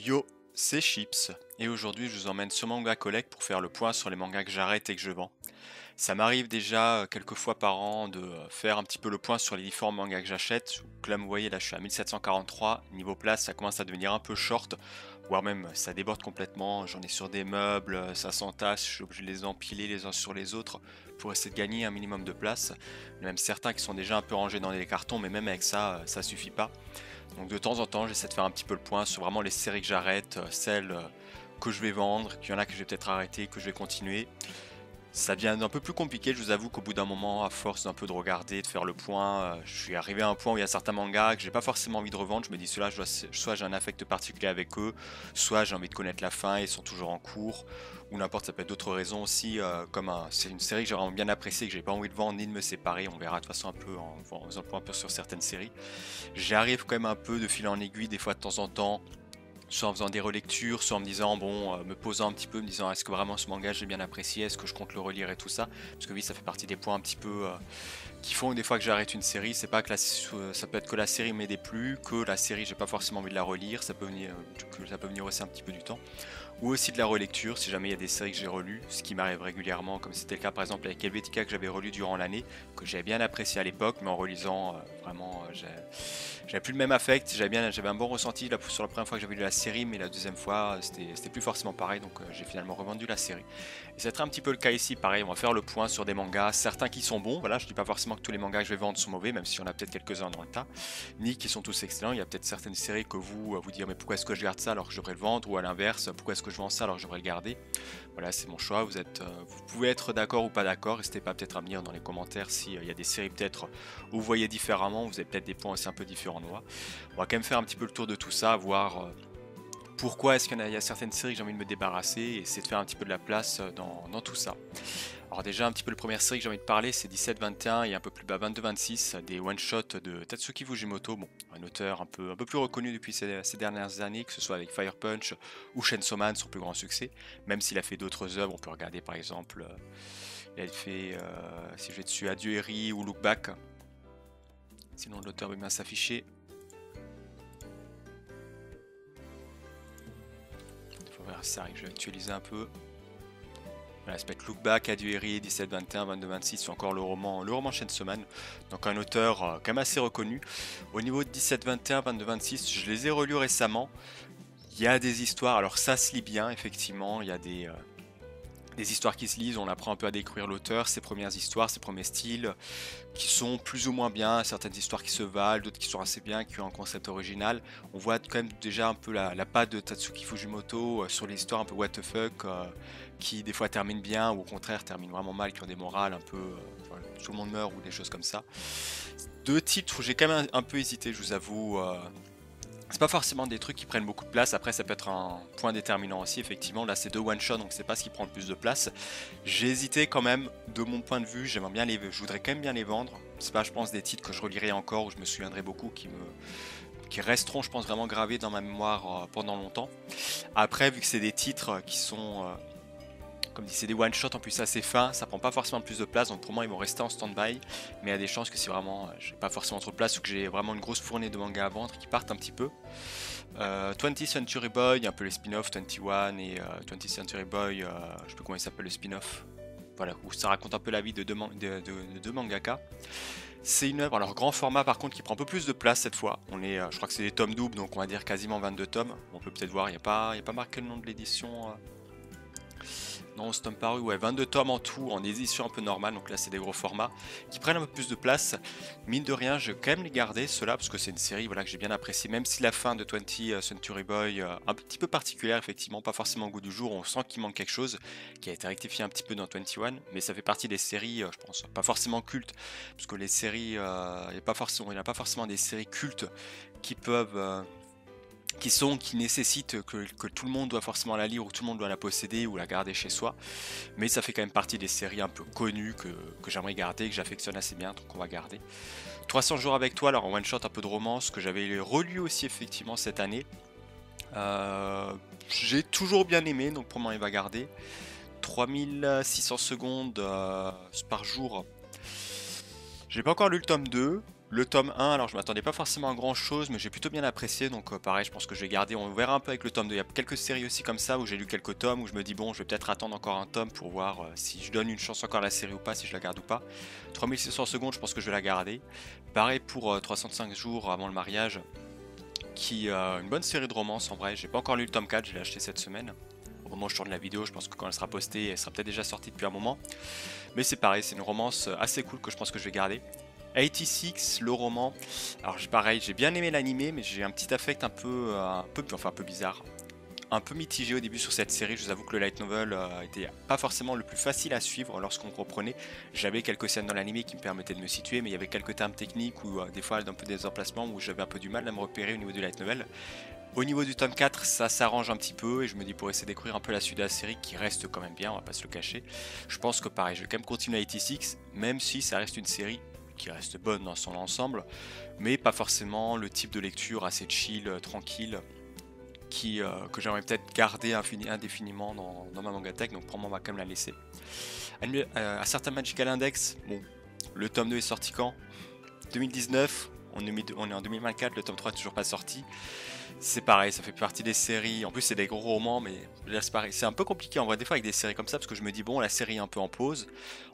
Yo, c'est Chips, et aujourd'hui je vous emmène sur Manga Collect pour faire le point sur les mangas que j'arrête et que je vends. Ça m'arrive déjà quelques fois par an de faire un petit peu le point sur les différents mangas que j'achète. Donc là, vous voyez, là je suis à 1743, niveau place ça commence à devenir un peu short, voire même ça déborde complètement, j'en ai sur des meubles, ça s'entasse, je suis obligé de les empiler les uns sur les autres pour essayer de gagner un minimum de place. Même certains qui sont déjà un peu rangés dans les cartons, mais même avec ça, ça suffit pas. Donc de temps en temps, j'essaie de faire un petit peu le point sur vraiment les séries que j'arrête, celles que je vais vendre, qu'il y en a que je vais peut-être arrêter, que je vais continuer. Ça devient un peu plus compliqué, je vous avoue qu'au bout d'un moment, à force d'un peu de regarder, de faire le point, je suis arrivé à un point où il y a certains mangas que j'ai pas forcément envie de revendre. Je me dis ceux-là, soit j'ai un affect particulier avec eux, soit j'ai envie de connaître la fin, ils sont toujours en cours, ou n'importe, ça peut être d'autres raisons aussi, c'est une série que j'ai vraiment bien appréciée, que j'ai pas envie de vendre ni de me séparer. On verra de toute façon un peu en faisant le point un peu sur certaines séries. J'arrive quand même un peu de fil en aiguille des fois de temps en temps, soit en faisant des relectures, soit en me disant, bon, me posant un petit peu, me disant est-ce que vraiment ce manga j'ai bien apprécié, est-ce que je compte le relire et tout ça. Parce que oui, ça fait partie des points un petit peu qui font que des fois que j'arrête une série, c'est pas que ça peut être que la série m'est déplu, que la série j'ai pas forcément envie de la relire, ça peut venir, que ça peut venir aussi un petit peu du temps. Ou aussi de la relecture, si jamais il y a des séries que j'ai relues, ce qui m'arrive régulièrement, comme c'était le cas par exemple avec Helvetica que j'avais relu durant l'année, que j'avais bien apprécié à l'époque, mais en relisant, vraiment, j'avais plus le même affect, j'avais un bon ressenti sur la première fois que j'avais lu la série, mais la deuxième fois, c'était plus forcément pareil, donc j'ai finalement revendu la série. Et ça sera un petit peu le cas ici, pareil, on va faire le point sur des mangas, certains qui sont bons, voilà, je dis pas forcément que tous les mangas que je vais vendre sont mauvais, même si on a peut-être quelques-uns dans le tas, ni qui sont tous excellents, il y a peut-être certaines séries que vous dire mais pourquoi est-ce que je garde ça alors que je devrais le vendre, ou à l'inverse, pourquoi est-ce que je vends ça alors que je devrais le garder. Voilà, c'est mon choix, vous pouvez être d'accord ou pas d'accord, n'hésitez pas peut-être à me dire dans les commentaires s'il y a des séries peut-être où vous voyez différemment, vous avez peut-être des points aussi un peu différents de moi. On va quand même faire un petit peu le tour de tout ça, voir pourquoi est-ce qu'il y a certaines séries que j'ai envie de me débarrasser, et essayer de faire un petit peu de la place dans tout ça. Alors déjà un petit peu la première série que j'ai envie de parler, c'est 17-21 et un peu plus bas 22-26, des one-shots de Tatsuki Fujimoto, bon, un auteur un peu plus reconnu depuis ces dernières années, que ce soit avec Fire Punch ou Chainsaw Man, son plus grand succès, même s'il a fait d'autres œuvres, on peut regarder par exemple, il a fait, si je vais dessus, Adieu Eri ou Look Back, sinon l'auteur veut bien s'afficher. C'est vrai que je vais actualiser un peu. Voilà, ça peut être Look Back, Adieu Eri, 17-21, 22-26, ou encore le roman Chainsaw Man. Donc un auteur quand même assez reconnu. Au niveau de 17-21, 22-26, je les ai relus récemment. Il y a des histoires, alors ça se lit bien, effectivement. Il y a des histoires qui se lisent, on apprend un peu à découvrir l'auteur, ses premières histoires, ses premiers styles, qui sont plus ou moins bien, certaines histoires qui se valent, d'autres qui sont assez bien, qui ont un concept original. On voit quand même déjà un peu la patte de Tatsuki Fujimoto sur les histoires un peu what the fuck, qui des fois terminent bien, ou au contraire terminent vraiment mal, qui ont des morales un peu, voilà, tout le monde meurt, ou des choses comme ça. Deux titres où j'ai quand même un peu hésité, je vous avoue. C'est pas forcément des trucs qui prennent beaucoup de place, après ça peut être un point déterminant aussi, effectivement. Là c'est deux one shot, donc c'est pas ce qui prend le plus de place. J'ai hésité quand même, de mon point de vue, je voudrais quand même bien les vendre. C'est pas, je pense, des titres que je relirai encore, où je me souviendrai beaucoup, qui resteront, je pense, vraiment gravés dans ma mémoire pendant longtemps. Après, vu que c'est des titres qui sont, comme dit, c'est des one shot en plus assez fins, ça prend pas forcément plus de place, donc pour moi ils vont rester en stand-by, mais il y a des chances que si vraiment j'ai pas forcément trop de place, ou que j'ai vraiment une grosse fournée de mangas à vendre, qui partent un petit peu. 20th Century Boy, un peu les spin-offs 21 et 20th Century Boy, je sais plus comment il s'appelle le spin-off, voilà, où ça raconte un peu la vie de deux mangaka. C'est une œuvre, alors grand format par contre, qui prend un peu plus de place cette fois. Je crois que c'est des tomes doubles, donc on va dire quasiment 22 tomes. On peut peut-être voir, il n'y a pas marqué le nom de l'édition. Non, c'est tome paru, ouais, 22 tomes en tout, en édition un peu normale, donc là c'est des gros formats, qui prennent un peu plus de place. Mine de rien, je vais quand même les garder, ceux-là, parce que c'est une série, voilà, que j'ai bien appréciée, même si la fin de 20th Century Boy, un petit peu particulière, effectivement, pas forcément au goût du jour, on sent qu'il manque quelque chose, qui a été rectifié un petit peu dans 21, mais ça fait partie des séries, je pense, pas forcément cultes, parce que les séries, il n'y a pas forcément des séries cultes qui peuvent... qui nécessitent que tout le monde doit forcément la lire, ou tout le monde doit la posséder ou la garder chez soi, mais ça fait quand même partie des séries un peu connues que j'aimerais garder, que j'affectionne assez bien, donc on va garder. 300 jours avec toi, alors en one shot un peu de romance, que j'avais relu aussi effectivement cette année. J'ai toujours bien aimé, donc pour moi il va garder. 3600 secondes par jour. J'ai pas encore lu le tome 2, Le tome 1, alors je m'attendais pas forcément à grand chose, mais j'ai plutôt bien apprécié, donc pareil, je pense que je vais garder, on verra un peu avec le tome 2. Il y a quelques séries aussi comme ça où j'ai lu quelques tomes, où je me dis bon, je vais peut-être attendre encore un tome pour voir si je donne une chance encore à la série ou pas, si je la garde ou pas. 3600 secondes, je pense que je vais la garder. Pareil pour 305 jours avant le mariage, qui une bonne série de romances en vrai. J'ai pas encore lu le tome 4, je l'ai acheté cette semaine. Au moment où je tourne la vidéo, je pense que quand elle sera postée, elle sera peut-être déjà sortie depuis un moment. Mais c'est pareil, c'est une romance assez cool que je pense que je vais garder. 86, le roman. Alors pareil, j'ai bien aimé l'animé, mais j'ai un petit affect un peu bizarre. Un peu mitigé au début sur cette série. Je vous avoue que le light novel était pas forcément le plus facile à suivre lorsqu'on reprenait. J'avais quelques scènes dans l'animé qui me permettaient de me situer, mais il y avait quelques termes techniques ou des fois un peu des emplacements où j'avais un peu du mal à me repérer au niveau du light novel. Au niveau du tome 4, ça s'arrange un petit peu et je me dis pour essayer de découvrir un peu la suite de la série qui reste quand même bien, on va pas se le cacher. Je pense que pareil, je vais quand même continuer à 86, même si ça reste une série qui reste bonne dans son ensemble, mais pas forcément le type de lecture assez chill, tranquille, que j'aimerais peut-être garder indéfiniment dans ma mangatech, donc pour moi on va quand même la laisser. Un certain Magical Index, bon, le tome 2 est sorti quand 2019, on est en 2024, le tome 3 est toujours pas sorti. C'est pareil, ça fait partie des séries. En plus, c'est des gros romans, mais là, c'est pareil. C'est un peu compliqué en vrai, des fois, avec des séries comme ça, parce que je me dis, bon, la série est un peu en pause.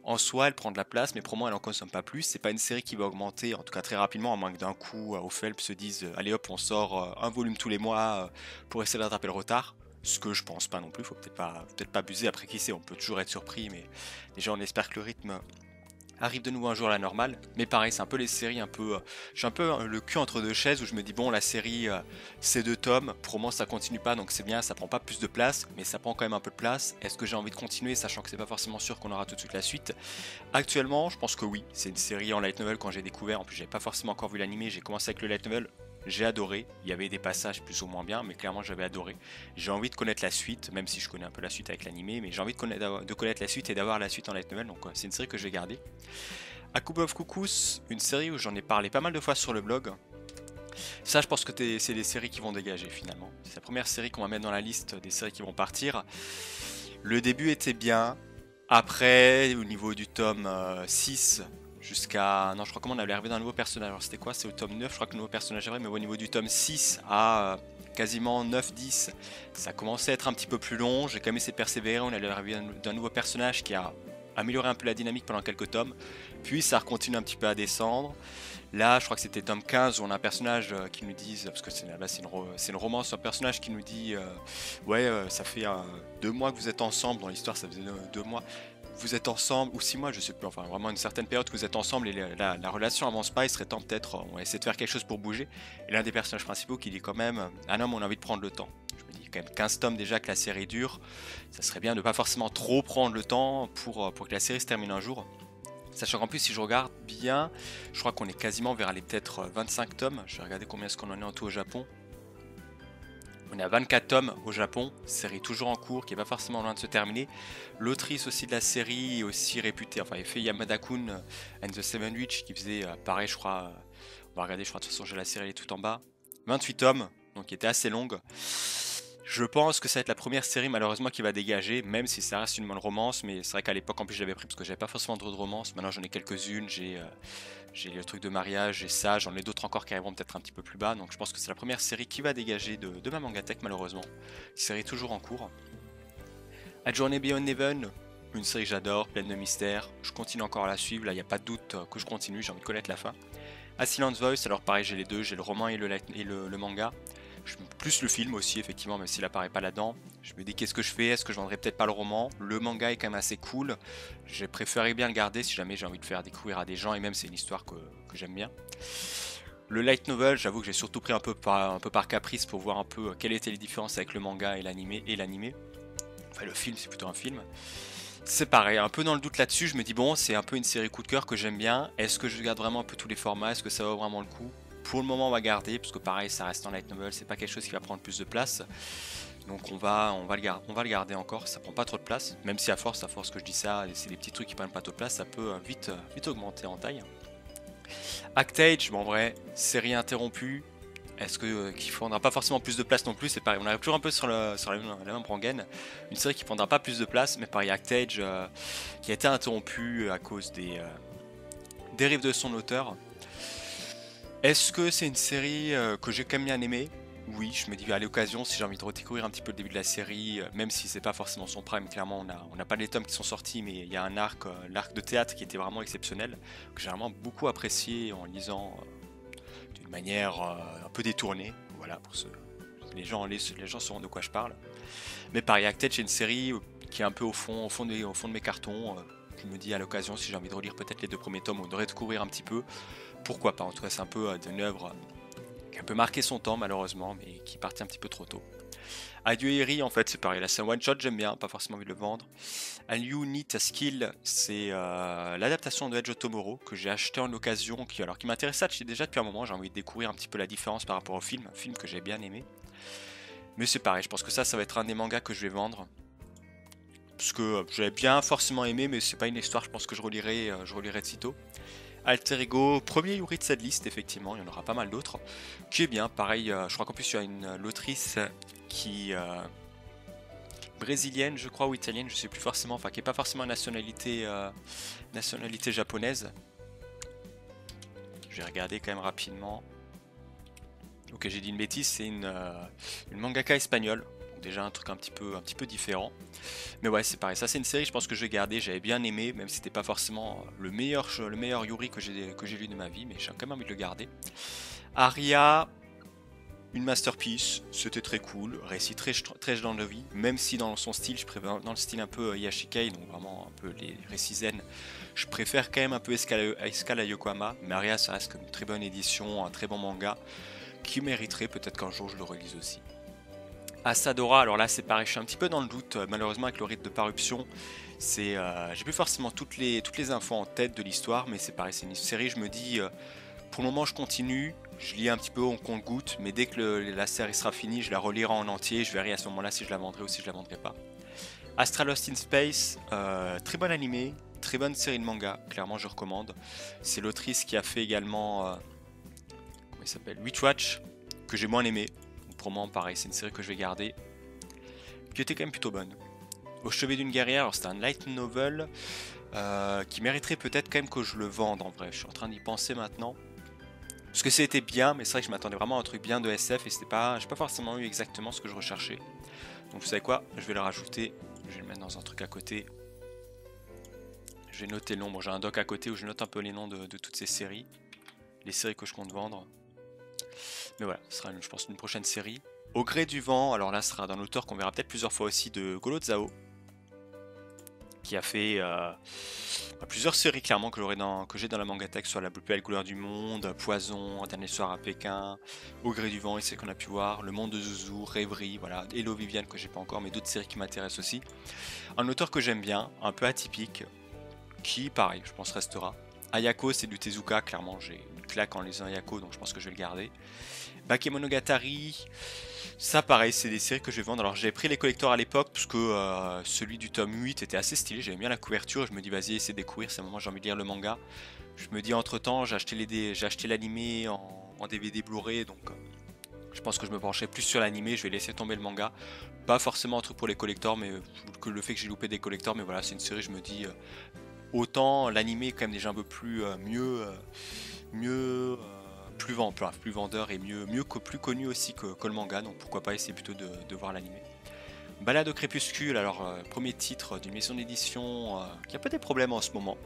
En soi, elle prend de la place, mais pour moi, elle en consomme pas plus. C'est pas une série qui va augmenter, en tout cas très rapidement, à moins que d'un coup, au Phelps se dise, allez hop, on sort un volume tous les mois pour essayer de rattraper le retard. Ce que je pense pas non plus, faut peut-être pas abuser. Après, qui sait, on peut toujours être surpris, mais déjà, on espère que le rythme arrive de nouveau un jour à la normale, mais pareil, c'est un peu les séries un peu. J'ai un peu le cul entre deux chaises où je me dis, bon, la série, c'est 2 tomes, pour moi ça continue pas, donc c'est bien, ça prend pas plus de place, mais ça prend quand même un peu de place. Est-ce que j'ai envie de continuer, sachant que c'est pas forcément sûr qu'on aura tout de suite la suite? Actuellement, je pense que oui, c'est une série en light novel quand j'ai découvert, en plus j'avais pas forcément encore vu l'animé, j'ai commencé avec le light novel. J'ai adoré, il y avait des passages plus ou moins bien, mais clairement j'avais adoré. J'ai envie de connaître la suite, même si je connais un peu la suite avec l'animé, mais j'ai envie de connaître la suite et d'avoir la suite en light novel, donc c'est une série que je vais garder. A Couple of Cuckoos, une série où j'en ai parlé pas mal de fois sur le blog. Ça, je pense que c'est des séries qui vont dégager finalement. C'est la première série qu'on va mettre dans la liste des séries qui vont partir. Le début était bien. Après, au niveau du tome 6 jusqu'à... Non, je crois qu'on avait arrivé d'un nouveau personnage. Alors c'était quoi? C'est au tome 9, je crois que le nouveau personnage est vrai, mais au niveau du tome 6 à quasiment 9-10, ça commençait à être un petit peu plus long. J'ai quand même essayé de persévérer. On allait arriver d'un nouveau personnage qui a amélioré un peu la dynamique pendant quelques tomes. Puis ça continue un petit peu à descendre. Là, je crois que c'était tome 15 où on a un personnage qui nous dit, parce que c'est une romance, un personnage qui nous dit ouais, ça fait 2 mois que vous êtes ensemble, dans l'histoire ça faisait 2 mois, vous êtes ensemble, ou 6 mois, je sais plus, enfin vraiment une certaine période que vous êtes ensemble et la relation avance pas, il serait temps peut-être, on va essayer de faire quelque chose pour bouger. Et l'un des personnages principaux qui dit quand même, un homme, on a envie de prendre le temps. Je me dis quand même 15 tomes déjà que la série dure, ça serait bien de pas forcément trop prendre le temps pour que la série se termine un jour. Sachant qu'en plus, si je regarde bien, je crois qu'on est quasiment vers les peut-être 25 tomes. Je vais regarder combien est-ce qu'on en est en tout au Japon. On est à 24 tomes au Japon, série toujours en cours, qui n'est pas forcément loin de se terminer. L'autrice aussi de la série est aussi réputée, enfin, elle fait Yamada-kun and the Seven Witch, qui faisait pareil, je crois. On va regarder, je crois, de toute façon, j'ai la série, elle est tout en bas. 28 tomes, donc qui était assez longue. Je pense que ça va être la première série malheureusement qui va dégager, même si ça reste une bonne romance, mais c'est vrai qu'à l'époque en plus je l'avais pris parce que j'avais pas forcément trop de romances, maintenant j'en ai quelques-unes, j'ai le truc de mariage, j'ai ça, j'en ai d'autres encore qui arriveront peut-être un petit peu plus bas, donc je pense que c'est la première série qui va dégager de ma mangatech malheureusement. Série toujours en cours. A Journey Beyond Heaven, une série que j'adore, pleine de mystères, je continue encore à la suivre, là il n'y a pas de doute que je continue, j'ai envie de connaître la fin. A Silent Voice, alors pareil j'ai les deux, j'ai le roman et le manga. Plus le film aussi, effectivement, même s'il apparaît pas là-dedans. Je me dis qu'est-ce que je fais? Est-ce que je vendrais peut-être pas le roman? Le manga est quand même assez cool. J'ai préféré bien le garder si jamais j'ai envie de faire découvrir à des gens et même c'est une histoire que j'aime bien. Le light novel, j'avoue que j'ai surtout pris un peu par caprice pour voir un peu quelles étaient les différences avec le manga et l'animé. Enfin, le film, c'est plutôt un film. C'est pareil, un peu dans le doute là-dessus. Je me dis, bon, c'est un peu une série coup de cœur que j'aime bien. Est-ce que je garde vraiment un peu tous les formats? Est-ce que ça vaut vraiment le coup? Pour le moment, on va garder, parce que pareil, ça reste en light novel, c'est pas quelque chose qui va prendre plus de place. Donc on va le garder encore, ça prend pas trop de place. Même si à force que je dis ça, c'est des petits trucs qui prennent pas trop de place, ça peut vite augmenter en taille. Actage, bon, en vrai, série interrompue. Est-ce que qui prendra pas forcément plus de place non plus? C'est pareil, on arrive toujours un peu sur la même rengaine. Une série qui prendra pas plus de place, mais pareil, Actage qui a été interrompue à cause des dérives de son auteur. Est-ce que c'est une série que j'ai quand même bien aimée? Oui, je me dis à l'occasion, si j'ai envie de redécouvrir un petit peu le début de la série, même si c'est pas forcément son prime, clairement on n'a pas les tomes qui sont sortis, mais il y a un arc, l'arc de théâtre qui était vraiment exceptionnel, que j'ai vraiment beaucoup apprécié en lisant d'une manière un peu détournée. Voilà, pour ceux, les gens sauront de quoi je parle. Mais pareil, Acted, c'est une série qui est un peu au fond de mes cartons. Je me dis à l'occasion, si j'ai envie de relire peut-être les deux premiers tomes ou de redécouvrir un petit peu, pourquoi pas. En tout cas, c'est un peu d'une œuvre qui a un peu marqué son temps malheureusement, mais qui partit un petit peu trop tôt. Adieu Eri, en fait, c'est pareil. Là, c'est un one shot, j'aime bien, pas forcément envie de le vendre. And You Need a Skill, c'est l'adaptation de Edge of Tomorrow que j'ai acheté en occasion, qui m'intéressait déjà depuis un moment. J'ai envie de découvrir un petit peu la différence par rapport au film, un film que j'ai bien aimé. Mais c'est pareil, je pense que ça va être un des mangas que je vais vendre. Parce que j'avais bien forcément aimé, mais c'est pas une histoire, je pense que je relirai de sitôt. Alter Ego, premier Yuri de cette liste, effectivement, il y en aura pas mal d'autres. Qui est bien, pareil, je crois qu'en plus il y a une l'autrice qui brésilienne, je crois, ou italienne, je sais plus forcément, enfin qui est pas forcément nationalité japonaise. Je vais regarder quand même rapidement. Ok, j'ai dit une bêtise, c'est une mangaka espagnole. Donc déjà un truc un petit peu différent. Mais ouais, c'est pareil. Ça, c'est une série, je pense que je vais garder. J'avais bien aimé, même si c'était pas forcément le meilleur Yuri que j'ai lu de ma vie, mais j'ai quand même envie de le garder. Aria, une masterpiece, c'était très cool. Récit très dans de vie, même si dans son style, je préfère dans le style un peu Yashikei, donc vraiment un peu les récits zen. Je préfère quand même un peu Escala Yokohama, mais Aria, ça reste une très bonne édition, un très bon manga qui mériterait peut-être qu'un jour je le relise aussi. Asadora, alors là c'est pareil, je suis un petit peu dans le doute, malheureusement avec le rythme de parution, j'ai plus forcément toutes les infos en tête de l'histoire, mais c'est pareil, c'est une série, je me dis, pour le moment je continue, je lis un petit peu on compte-goutte, mais dès que la série sera finie, je la relirai en entier, je verrai à ce moment-là si je la vendrai ou si je la vendrai pas. Astra Lost in Space, très bon animé, très bonne série de manga, clairement je recommande. C'est l'autrice qui a fait également, comment il s'appelle, Witchwatch, que j'ai moins aimé. Pour moi, pareil, c'est une série que je vais garder, qui était quand même plutôt bonne. Au chevet d'une guerrière, alors c'est un light novel qui mériterait peut-être quand même que je le vende en vrai. Je suis en train d'y penser maintenant. Parce que c'était bien, mais c'est vrai que je m'attendais vraiment à un truc bien de SF et j'ai pas forcément eu exactement ce que je recherchais. Donc vous savez quoi, je vais le rajouter, je vais le mettre dans un truc à côté. Je vais noter le nom, bon, j'ai un doc à côté où je note un peu les noms de toutes ces séries. Les séries que je compte vendre. Mais voilà, ce sera je pense une prochaine série. Au gré du vent, alors là ce sera d'un auteur qu'on verra peut-être plusieurs fois aussi, de Golo Zhao, qui a fait plusieurs séries clairement que j'ai dans la mangatech, soit La plus belle couleur du monde, Poison, Un dernier soir à Pékin, Au gré du vent et c'est qu'on a pu voir, Le monde de Zouzou, Rêverie, voilà, Hello Viviane que j'ai pas encore, mais d'autres séries qui m'intéressent aussi. Un auteur que j'aime bien, un peu atypique, qui pareil, je pense restera. Ayako, c'est du Tezuka, clairement j'ai une claque en lisant Ayako, donc je pense que je vais le garder. Bakemonogatari, ça pareil, c'est des séries que je vais vendre. Alors j'avais pris les collectors à l'époque parce que celui du tome 8 était assez stylé, j'aimais bien la couverture, je me dis vas-y essaie de découvrir, c'est un moment j'ai envie de lire le manga. Je me dis entre temps j'ai acheté l'animé en DVD Blu-ray, donc je pense que je me pencherai plus sur l'animé, je vais laisser tomber le manga. Pas forcément un truc pour les collectors, mais que le fait que j'ai loupé des collectors, mais voilà c'est une série je me dis autant l'animé est quand même déjà un peu plus plus vendeur et plus connu aussi que le manga, donc pourquoi pas essayer plutôt de voir l'animé. Balade au crépuscule, alors premier titre d'une maison d'édition qui a pas des problèmes en ce moment.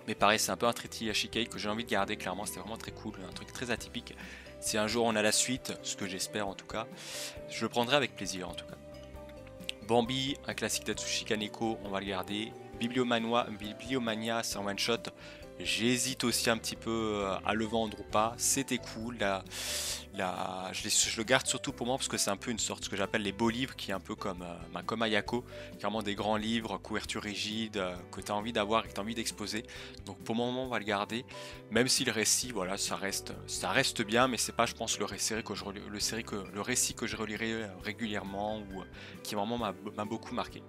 Mais pareil, c'est un peu un traité Yashikei que j'ai envie de garder, clairement, c'était vraiment très cool, un truc très atypique. Si un jour on a la suite, ce que j'espère en tout cas, je le prendrai avec plaisir en tout cas. Bambi, un classique d'Atsushi Kaneko, on va le garder. Bibliomania, c'est un one shot. J'hésite aussi un petit peu à le vendre ou pas. C'était cool. Je le garde surtout pour moi parce que c'est un peu une sorte, ce que j'appelle les beaux livres, qui est un peu comme Ayako. Clairement des grands livres, couverture rigide, que tu as envie d'avoir et que tu as envie d'exposer. Donc pour le moment, on va le garder. Même si le récit, voilà, ça reste bien, mais c'est pas, je pense, le récit que je relirai régulièrement ou qui vraiment m'a beaucoup marqué.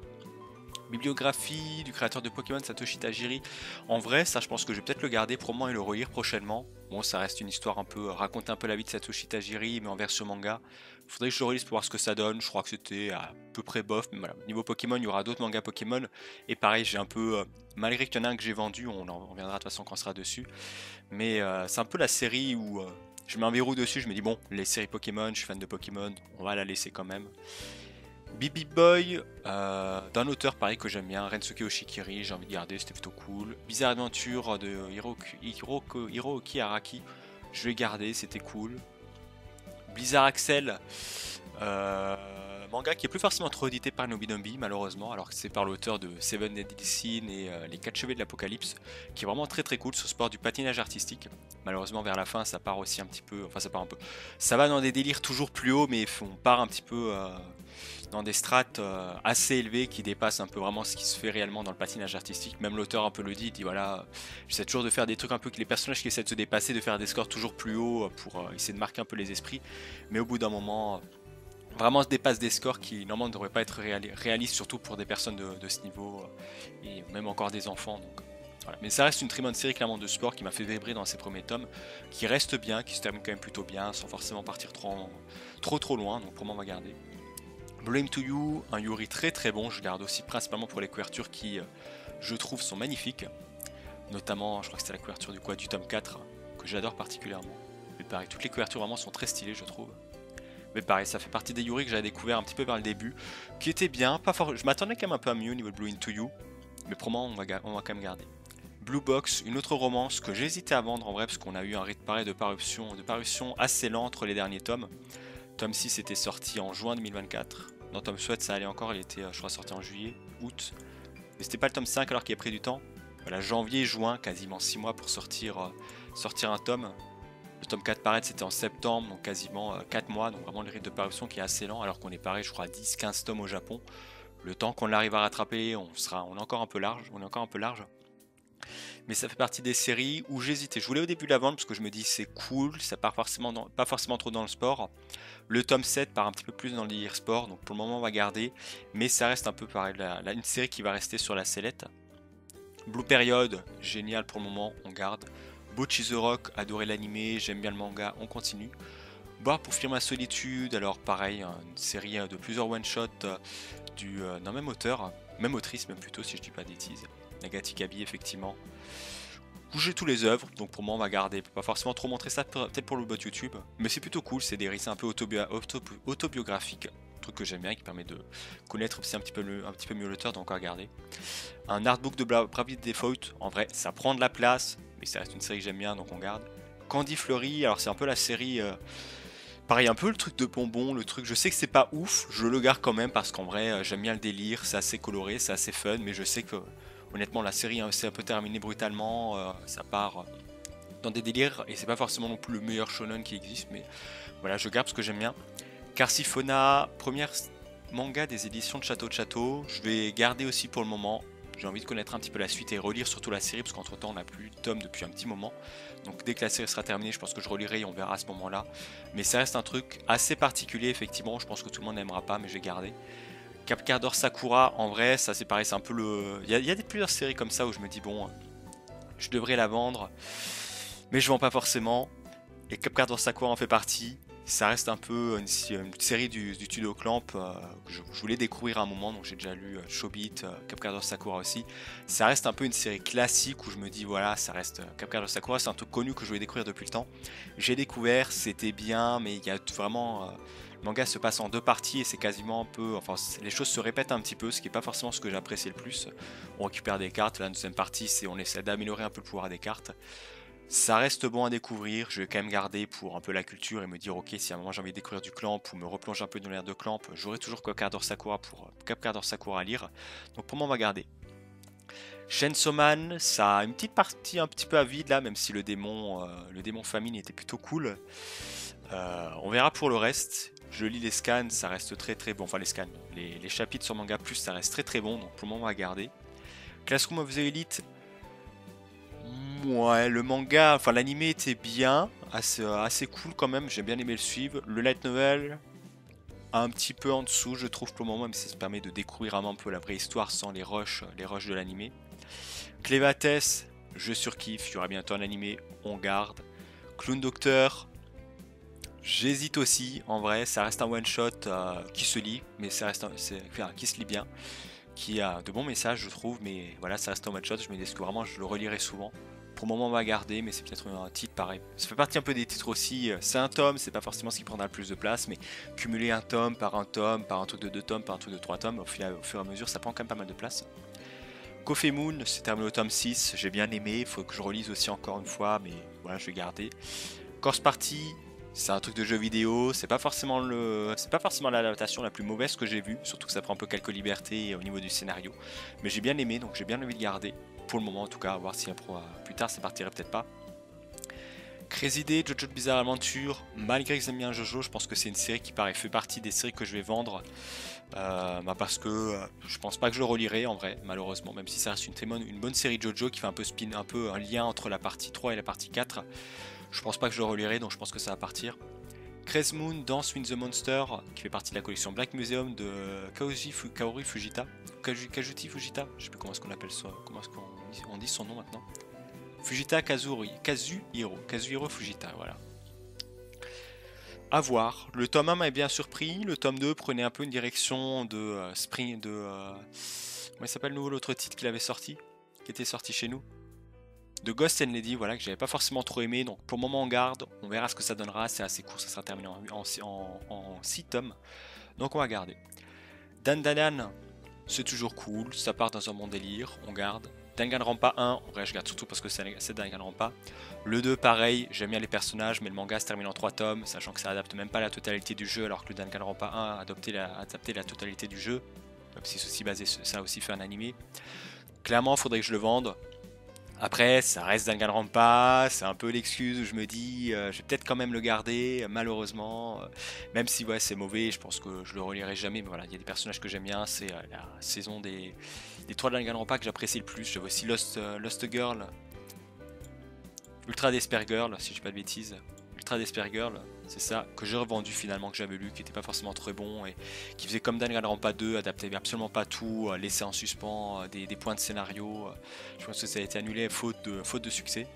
Bibliographie du créateur de Pokémon Satoshi Tajiri. En vrai, ça je pense que je vais peut-être le garder pour moi et le relire prochainement. Bon, ça reste une histoire raconter un peu la vie de Satoshi Tajiri, mais en version manga. Faudrait que je le relise pour voir ce que ça donne. Je crois que c'était à peu près bof. Mais voilà. Niveau Pokémon, il y aura d'autres mangas Pokémon. Et pareil, j'ai un peu, malgré qu'il y en a un que j'ai vendu, on reviendra de toute façon quand on sera dessus. Mais c'est un peu la série où Je mets un verrou dessus, je me dis bon, les séries Pokémon, je suis fan de Pokémon, on va la laisser quand même. Bibi Boy, d'un auteur pareil que j'aime bien, Rensuke Oshikiri, j'ai envie de garder, c'était plutôt cool. Bizarre Adventure de Hiroki Araki, je l'ai gardé, c'était cool. Blizzard Axel, manga qui est plus forcément trop édité par Nobinombi malheureusement, alors que c'est par l'auteur de Seven Deadly Sins et les 4 cheveux de l'Apocalypse, qui est vraiment très très cool, ce sport du patinage artistique. Malheureusement vers la fin ça part aussi un petit peu, enfin ça part un peu, ça va dans des délires toujours plus hauts, mais on part un petit peu dans des strates assez élevées qui dépassent un peu vraiment ce qui se fait réellement dans le patinage artistique. Même l'auteur un peu le dit, il dit voilà, j'essaie toujours de faire des trucs un peu que les personnages qui essaient de se dépasser, de faire des scores toujours plus hauts pour essayer de marquer un peu les esprits, mais au bout d'un moment, vraiment se dépasse des scores qui normalement ne devraient pas être réalistes, surtout pour des personnes de ce niveau, et même encore des enfants. Donc, voilà. Mais ça reste une très bonne série clairement de sport qui m'a fait vibrer dans ses premiers tomes, qui reste bien, qui se termine quand même plutôt bien, sans forcément partir trop loin, donc pour moi on va garder. Blame to You, un Yuri très très bon, je garde aussi principalement pour les couvertures qui, je trouve, sont magnifiques. Notamment, je crois que c'était la couverture du tome 4, que j'adore particulièrement. Mais pareil, toutes les couvertures vraiment sont très stylées, je trouve. Mais pareil, ça fait partie des Yuri que j'avais découvert un petit peu vers le début, qui étaient bien, pas fort. Je m'attendais quand même un peu à mieux au niveau de Blue Into You, mais pour moi on va quand même garder. Blue Box, une autre romance que j'hésitais à vendre en vrai, parce qu'on a eu un rythme pareil de parution assez lent entre les derniers tomes. Tome 6 était sorti en juin 2024. Dans tome 7 ça allait encore, il était je crois sorti en juillet, août. Mais c'était pas le tome 5 alors qu'il a pris du temps. Voilà, janvier, juin, quasiment 6 mois pour sortir un tome. Le tome 4 paraître c'était en septembre, donc quasiment 4 mois, donc vraiment le rythme de parution qui est assez lent, alors qu'on est pareil je crois à 10-15 tomes au Japon. Le temps qu'on arrive à rattraper, on est encore un peu large. Mais ça fait partie des séries où j'hésitais. Je voulais au début la vendre parce que je me dis c'est cool, ça part pas forcément trop dans le sport. Le tome 7 part un petit peu plus dans le délire sport, donc pour le moment on va garder. Mais ça reste un peu pareil, une série qui va rester sur la sellette. Blue Period, génial pour le moment, on garde. Bocchi the Rock, adoré l'animé, j'aime bien le manga, on continue. Boire pour fuir ma solitude, alors pareil, une série de plusieurs one-shots d'un même auteur, même autrice même plutôt si je dis pas de bêtises. Nagati Kabi effectivement. Où j'ai tous les œuvres, donc pour moi on va garder, pas forcément trop montrer ça peut-être pour le bot YouTube, mais c'est plutôt cool, c'est des récits un peu autobiographiques, truc que j'aime bien, qui permet de connaître aussi un petit peu mieux l'auteur, donc on va garder. Un artbook de Bravely Default, en vrai ça prend de la place, mais ça reste une série que j'aime bien, donc on garde. Candy Fleury, alors c'est un peu la série, pareil un peu le truc de bonbon, le truc, je sais que c'est pas ouf, je le garde quand même parce qu'en vrai j'aime bien le délire, c'est assez coloré, c'est assez fun, mais je sais que honnêtement la série s'est un peu terminée brutalement, ça part dans des délires et c'est pas forcément non plus le meilleur shonen qui existe, mais voilà je garde parce que j'aime bien. Carsifona, première manga des éditions de Château, je vais garder aussi pour le moment. J'ai envie de connaître un petit peu la suite et relire surtout la série parce qu'entre temps on n'a plus de tome depuis un petit moment. Donc dès que la série sera terminée je pense que je relirai et on verra à ce moment là. Mais ça reste un truc assez particulier effectivement, je pense que tout le monde n'aimera pas mais je vais garder. Capcardor Sakura en vrai ça c'est pareil, c'est un peu le... Il y a plusieurs séries comme ça où je me dis bon je devrais la vendre mais je vends pas forcément. Et Capcardor Sakura en fait partie. Ça reste un peu une série du Tudo Clamp que je voulais découvrir à un moment, donc j'ai déjà lu Chobit, Capcardor Sakura aussi. Ça reste un peu une série classique où je me dis voilà, ça reste Capcardor Sakura, c'est un truc connu que je voulais découvrir depuis le temps. J'ai découvert, c'était bien, mais il y a vraiment... le manga se passe en deux parties et c'est quasiment un peu... Enfin, les choses se répètent un petit peu, ce qui n'est pas forcément ce que j'apprécie le plus. On récupère des cartes, la deuxième partie, c'est on essaie d'améliorer un peu le pouvoir des cartes. Ça reste bon à découvrir, je vais quand même garder pour un peu la culture et me dire ok si à un moment j'ai envie de découvrir du Clamp ou me replonger un peu dans l'ère de Clamp, j'aurai toujours Capcardor Sakura pour Capcardor Sakura à lire, donc pour moi on va garder. Chainsaw Man, ça a une petite partie un petit peu à vide là, même si le démon famine était plutôt cool. On verra pour le reste, je lis les scans, ça reste très très bon, enfin les scans, les chapitres sur Manga Plus ça reste très très bon, donc pour le moment on va garder. Classroom of the Elite, ouais, le manga, enfin l'anime était bien, assez cool quand même, j'ai bien aimé le suivre. Le light novel, un petit peu en dessous je trouve pour le moment, même si ça permet de découvrir un peu la vraie histoire sans les rushs de l'anime. Clévates, je surkiffe, il y aura bientôt un anime, on garde. Clown Doctor, j'hésite aussi, en vrai, ça reste un one shot qui se lit, mais ça reste qui se lit bien, qui a de bons messages je trouve, mais voilà ça reste un one shot, je me dis que vraiment je le relirai souvent. Pour le moment, on va garder, mais c'est peut-être un titre pareil. Ça fait partie un peu des titres aussi. C'est un tome, c'est pas forcément ce qui prendra le plus de place, mais cumuler un tome, par un truc de 2 tomes, par un truc de 3 tomes, au fur et à mesure, ça prend quand même pas mal de place. Coffee Moon, c'est terminé au tome 6, j'ai bien aimé, il faut que je relise aussi encore une fois, mais voilà, je vais garder. Course Party, c'est un truc de jeu vidéo, c'est pas forcément l'adaptation la plus mauvaise que j'ai vue, surtout que ça prend un peu quelques libertés au niveau du scénario. Mais j'ai bien aimé, donc j'ai bien envie de garder. Pour le moment en tout cas, à voir si plus tard ça partirait peut-être pas. Crazy Day, Jojo's Bizarre Adventure, malgré que j'aime bien Jojo, je pense que c'est une série qui fait partie des séries que je vais vendre. Parce que je pense pas que je le relirai en vrai, malheureusement, même si ça reste une bonne série Jojo qui fait un peu un lien entre la partie 3 et la partie 4. Je pense pas que je le relirai, donc je pense que ça va partir. Crazy Moon, Dance with the Monster, qui fait partie de la collection Black Museum de Kaori Fujita. Kajuti Fujita, je sais plus comment est-ce qu'on appelle ça, comment est-ce qu'on dit son nom maintenant. Fujita Kazuhiro Fujita, voilà. À voir. Le tome 1 m'a bien surpris, le tome 2 prenait un peu une direction de comment il s'appelle l'autre titre qu'il avait sorti, qui était sorti chez nous, de Ghost and Lady, voilà, que j'avais pas forcément trop aimé, donc pour le moment on garde, on verra ce que ça donnera, c'est assez court, ça sera terminé en 6 tomes, donc on va garder. Dandadan, c'est toujours cool, ça part dans un bon délire, on garde. Danganronpa 1, en vrai je garde surtout parce que c'est Danganronpa. Le 2 pareil, j'aime bien les personnages, mais le manga se termine en 3 tomes, sachant que ça adapte même pas la totalité du jeu, alors que le Danganronpa 1 a adapté la totalité du jeu, même si ceci basé, ça a aussi fait un animé. Clairement, il faudrait que je le vende. Après, ça reste Danganronpa, c'est un peu l'excuse où je me dis, je vais peut-être quand même le garder, malheureusement. Même si ouais, c'est mauvais, je pense que je le relirai jamais. Mais voilà, il y a des personnages que j'aime bien, c'est la saison des 3 de Danganronpa que j'apprécie le plus. J'avais aussi Lost Girl, Ultra Despair Girl, si je dis pas de bêtises. Ultra Despair Girl, c'est ça, que j'ai revendu finalement, que j'avais lu, qui était pas forcément très bon et qui faisait comme Danganronpa 2, adaptait absolument pas tout, laissait en suspens des points de scénario. Je pense que ça a été annulé faute de succès.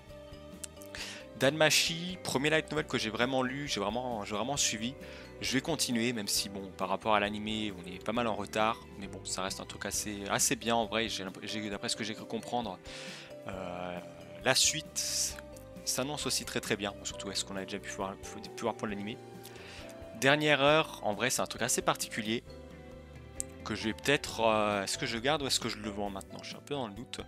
Danmachi, premier light novel que j'ai vraiment lu, j'ai vraiment suivi. Je vais continuer, même si bon, par rapport à l'animé, on est pas mal en retard, mais bon, ça reste un truc assez bien en vrai. D'après ce que j'ai cru comprendre, la suite s'annonce aussi très bien, surtout est-ce qu'on a déjà pu voir pour l'animé. Dernière heure, en vrai c'est un truc assez particulier que je vais peut-être... est-ce que je garde ou est-ce que je le vends maintenant? Je suis un peu dans le doute.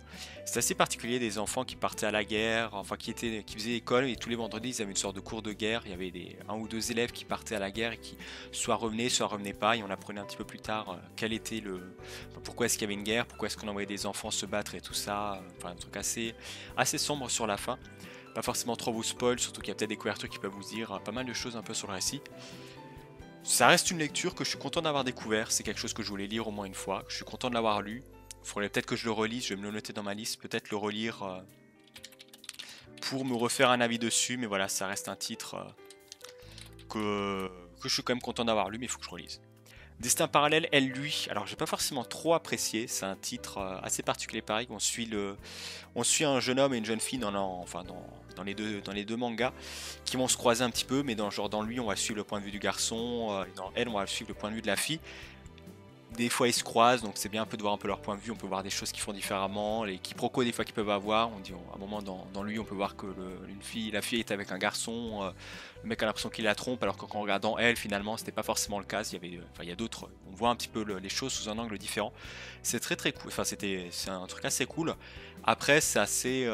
C'est assez particulier, des enfants qui partaient à la guerre, enfin qui faisaient école et tous les vendredis ils avaient une sorte de cours de guerre. Il y avait un ou deux élèves qui partaient à la guerre et qui soit revenaient pas, et on apprenait un petit peu plus tard pourquoi est-ce qu'il y avait une guerre, pourquoi est-ce qu'on envoyait des enfants se battre et tout ça. Enfin un truc assez sombre sur la fin. Pas forcément trop vous spoil, surtout qu'il y a peut-être des couvertures qui peuvent vous dire pas mal de choses un peu sur le récit. Ça reste une lecture que je suis content d'avoir découvert, c'est quelque chose que je voulais lire au moins une fois, je suis content de l'avoir lu. Il faudrait peut-être que je le relise, je vais me le noter dans ma liste, peut-être le relire pour me refaire un avis dessus, mais voilà, ça reste un titre que je suis quand même content d'avoir lu, mais il faut que je relise. Destin parallèle, elle lui, alors j'ai pas forcément trop apprécié, c'est un titre assez particulier pareil, on suit un jeune homme et une jeune fille dans les deux mangas qui vont se croiser un petit peu, mais dans lui on va suivre le point de vue du garçon, et dans elle on va suivre le point de vue de la fille. Des fois ils se croisent, donc c'est bien un peu de voir un peu leur point de vue, on peut voir des choses qu'ils font différemment, les quiproquos des fois qu'ils peuvent avoir, à un moment dans lui on peut voir que la fille est avec un garçon, le mec a l'impression qu'il la trompe, alors qu'en regardant elle finalement c'était pas forcément le cas, il y a d'autres, on voit un petit peu les choses sous un angle différent, c'est très cool, enfin c'est un truc assez cool. Après c'est assez...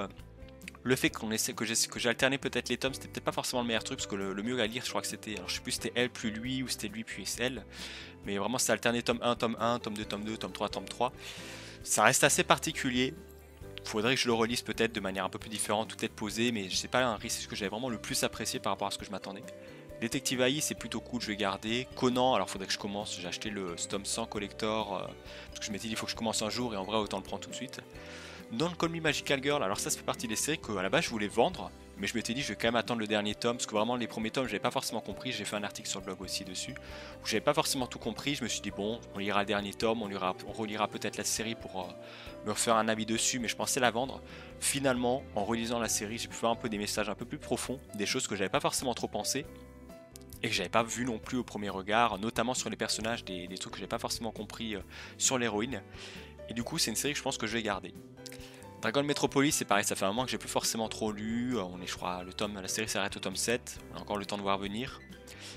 le fait que j'ai alterné peut-être les tomes, c'était peut-être pas forcément le meilleur truc, parce que le mieux à lire, je crois que c'était, alors je sais plus si c'était elle plus lui, ou c'était lui puis elle, mais vraiment c'est alterné tome 1, tome 1, tome 2, tome 2, tome 3, tome 3. Ça reste assez particulier, faudrait que je le relise peut-être de manière un peu plus différente, tout être posé, mais je sais pas, un risque que j'avais vraiment le plus apprécié par rapport à ce que je m'attendais. Détective AI, c'est plutôt cool, je vais garder. Conan, alors faudrait que je commence, j'ai acheté le tome 100 collector, parce que je m'étais dit il faut que je commence un jour, et en vrai autant le prendre tout de suite. Don't Call Me Magical Girl, alors ça fait partie des séries que à la base je voulais vendre, mais je m'étais dit je vais quand même attendre le dernier tome, parce que vraiment les premiers tomes j'avais pas forcément compris, j'ai fait un article sur le blog aussi dessus, où j'avais pas forcément tout compris, je me suis dit bon, on lira le dernier tome, on relira peut-être la série pour me refaire un avis dessus, mais je pensais la vendre. Finalement, en relisant la série, j'ai pu faire un peu des messages un peu plus profonds, des choses que j'avais pas forcément trop pensé, et que j'avais pas vu non plus au premier regard, notamment sur les personnages, des trucs que j'avais pas forcément compris sur l'héroïne, et du coup c'est une série que je pense que je vais garder. Dragon Metropolis, c'est pareil, ça fait un moment que j'ai plus forcément trop lu. On est, je crois, la série s'arrête au tome 7. On a encore le temps de voir venir.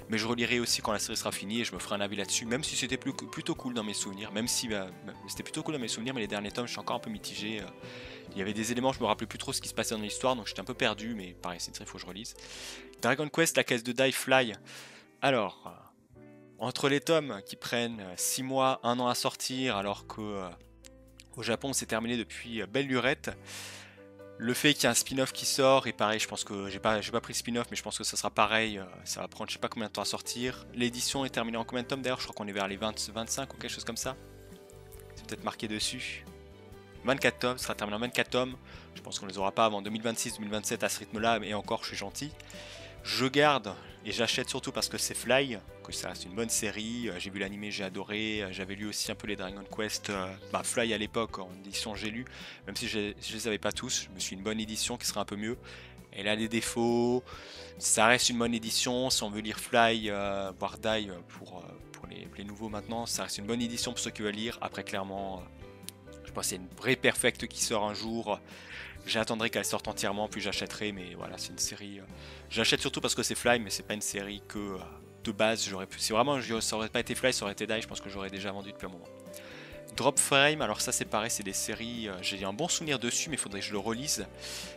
Mais je relirai aussi quand la série sera finie et je me ferai un avis là-dessus, même si c'était plutôt cool dans mes souvenirs. Même si c'était plutôt cool dans mes souvenirs, mais les derniers tomes, je suis encore un peu mitigé. Il y avait des éléments, je me rappelais plus trop ce qui se passait dans l'histoire, donc j'étais un peu perdu, mais pareil, c'est une série, il faut que je relise. Dragon Quest, la caisse de Die Fly. Alors, entre les tomes qui prennent 6 mois, 1 an à sortir, alors que au Japon c'est terminé depuis belle lurette. Le fait qu'il y ait un spin-off qui sort, et pareil, je pense que j'ai pas pris le spin-off, mais je pense que ça sera pareil, ça va prendre je sais pas combien de temps à sortir. L'édition est terminée en combien de tomes d'ailleurs? Je crois qu'on est vers les 25 ou quelque chose comme ça. C'est peut-être marqué dessus. 24 tomes, ça sera terminé en 24 tomes. Je pense qu'on les aura pas avant 2026-2027 à ce rythme-là, et encore, je suis gentil. Je garde et j'achète surtout parce que c'est Fly, que ça reste une bonne série. J'ai vu l'animé, j'ai adoré. J'avais lu aussi un peu les Dragon Quest. Fly à l'époque, en édition, j'ai lu. Même si je les avais pas tous, je me suis une bonne édition qui serait un peu mieux. Elle a des défauts. Ça reste une bonne édition. Si on veut lire Fly, voire Die pour les nouveaux maintenant, ça reste une bonne édition pour ceux qui veulent lire. Après, clairement, je pense qu'il y a une vraie perfecte qui sort un jour. J'attendrai qu'elle sorte entièrement, puis j'achèterai, mais voilà, c'est une série. J'achète surtout parce que c'est Fly, mais c'est pas une série que de base j'aurais pu. Si vraiment ça aurait pas été Fly, ça aurait été Die, je pense que j'aurais déjà vendu depuis un moment. Drop Frame, alors ça c'est pareil, c'est des séries, j'ai un bon souvenir dessus, mais il faudrait que je le relise.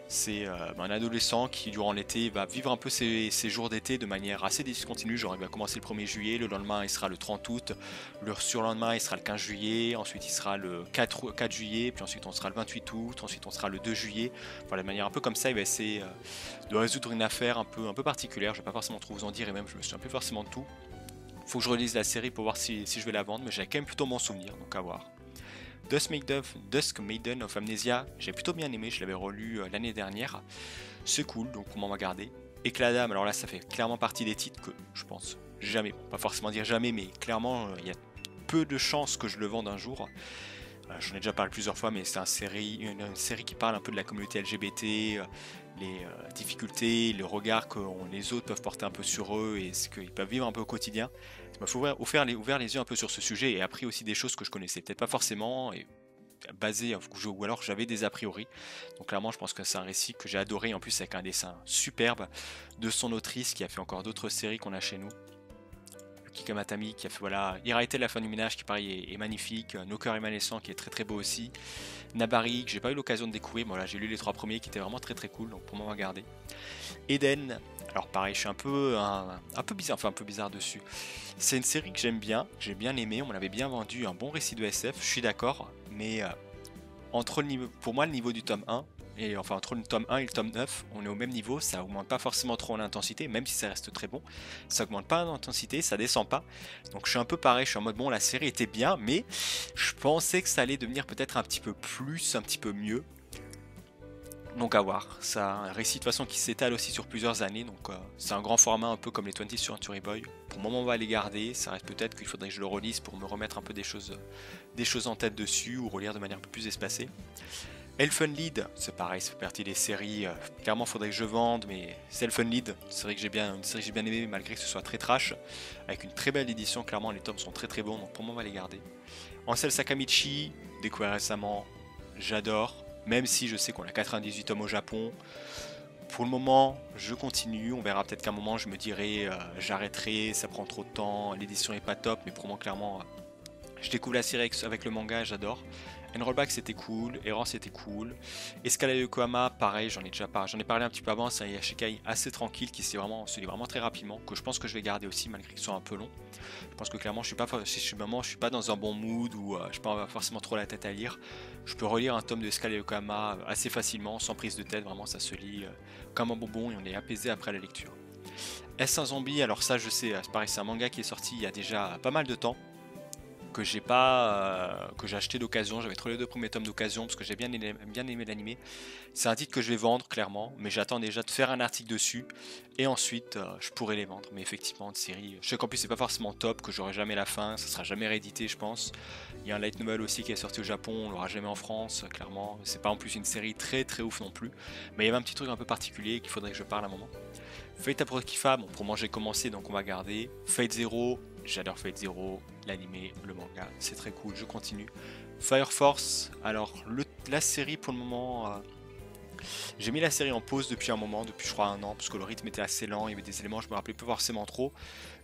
C'est un adolescent qui durant l'été va vivre un peu ses jours d'été de manière assez discontinue, genre il va commencer le 1er juillet, le lendemain il sera le 30 août, le surlendemain il sera le 15 juillet, ensuite il sera le 4 juillet, puis ensuite on sera le 28 août, ensuite on sera le 2 juillet, voilà, de manière un peu comme ça il va essayer de résoudre une affaire un peu particulière, je vais pas forcément trop vous en dire et même je me souviens plus forcément de tout. Faut que je relise la série pour voir si je vais la vendre, mais j'ai quand même plutôt mon souvenir, donc à voir. Dusk Maiden of Amnesia, j'ai plutôt bien aimé, je l'avais relu l'année dernière. C'est cool, donc on va garder. Éclat d'âme, alors là ça fait clairement partie des titres que je pense jamais, pas forcément dire jamais, mais clairement il y a peu de chances que je le vende un jour. J'en ai déjà parlé plusieurs fois, mais c'est une série qui parle un peu de la communauté LGBT, les difficultés, le regard que les autres peuvent porter un peu sur eux et ce qu'ils peuvent vivre un peu au quotidien. Ça m'a ouvert les yeux un peu sur ce sujet et appris aussi des choses que je connaissais peut-être pas forcément et basé ou alors j'avais des a priori. Donc clairement je pense que c'est un récit que j'ai adoré en plus avec un dessin superbe de son autrice qui a fait encore d'autres séries qu'on a chez nous. Kika Matami qui a fait voilà, Iraïté la fin du ménage qui pareil est magnifique, Nos cœurs émanescents qui est très très beau aussi, Nabari que j'ai pas eu l'occasion de découvrir, mais voilà, j'ai lu les 3 premiers qui étaient vraiment très très cool, donc pour moi on va garder. Eden, alors pareil je suis un peu bizarre dessus. C'est une série que j'aime bien, j'ai bien aimé, on me l'avait bien vendu, un bon récit de SF, je suis d'accord, mais pour moi le niveau du tome 1 et enfin entre le tome 1 et le tome 9, on est au même niveau, ça augmente pas forcément trop en intensité, même si ça reste très bon, ça augmente pas en intensité, ça descend pas. Donc je suis un peu pareil, je suis en mode bon la série était bien, mais je pensais que ça allait devenir peut-être un petit peu plus, un petit peu mieux. Donc à voir, ça un récit de toute façon qui s'étale aussi sur plusieurs années, donc c'est un grand format un peu comme les 20th Century Boy. Pour le moment on va les garder, ça reste peut-être qu'il faudrait que je le relise pour me remettre un peu des choses en tête dessus ou relire de manière un peu plus espacée. Elfenlied, c'est pareil, ça fait partie des séries, clairement faudrait que je vende, mais c'est Elfenlied, une série que j'ai bien aimé malgré que ce soit très trash, avec une très belle édition, clairement les tomes sont très très bons, donc pour moi on va les garder. Ansel Sakamichi, découvert récemment, j'adore, même si je sais qu'on a 98 tomes au Japon. Pour le moment, je continue, on verra peut-être qu'à un moment je me dirai j'arrêterai, ça prend trop de temps, l'édition est pas top, mais pour moi clairement je découvre la série avec le manga, j'adore. Enrollback c'était cool, Errant c'était cool. Escalade Yokohama, pareil, j'en ai parlé un petit peu avant, c'est un Yashikai assez tranquille qui se lit vraiment très rapidement, que je pense que je vais garder aussi malgré qu'il soit un peu long. Je pense que clairement je suis pas dans un bon mood ou je n'ai pas forcément trop la tête à lire. Je peux relire un tome de Escalade Yokohama assez facilement, sans prise de tête, vraiment ça se lit comme un bonbon et on est apaisé après la lecture. Est-ce un zombie? Alors ça je sais, c'est pareil, c'est un manga qui est sorti il y a déjà pas mal de temps. Que j'ai acheté d'occasion, j'avais trouvé les 2 premiers tomes d'occasion parce que j'ai bien aimé l'animé. C'est un titre que je vais vendre clairement, mais j'attends déjà de faire un article dessus et ensuite je pourrai les vendre. Mais effectivement, une série, je sais qu'en plus c'est pas forcément top, que j'aurai jamais la fin, ça sera jamais réédité je pense. Il y a un light novel aussi qui est sorti au Japon, on l'aura jamais en France, clairement. C'est pas en plus une série très très ouf non plus, mais il y avait un petit truc un peu particulier qu'il faudrait que je parle à un moment. Fate Apocrypha, bon pour moi j'ai commencé donc on va garder. Fate Zero, j'adore Fate Zero, l'animé, le manga, c'est très cool, je continue. Fire Force, alors la série pour le moment, j'ai mis la série en pause depuis un moment, depuis je crois un an, parce que le rythme était assez lent, il y avait des éléments, je me rappelais plus forcément trop.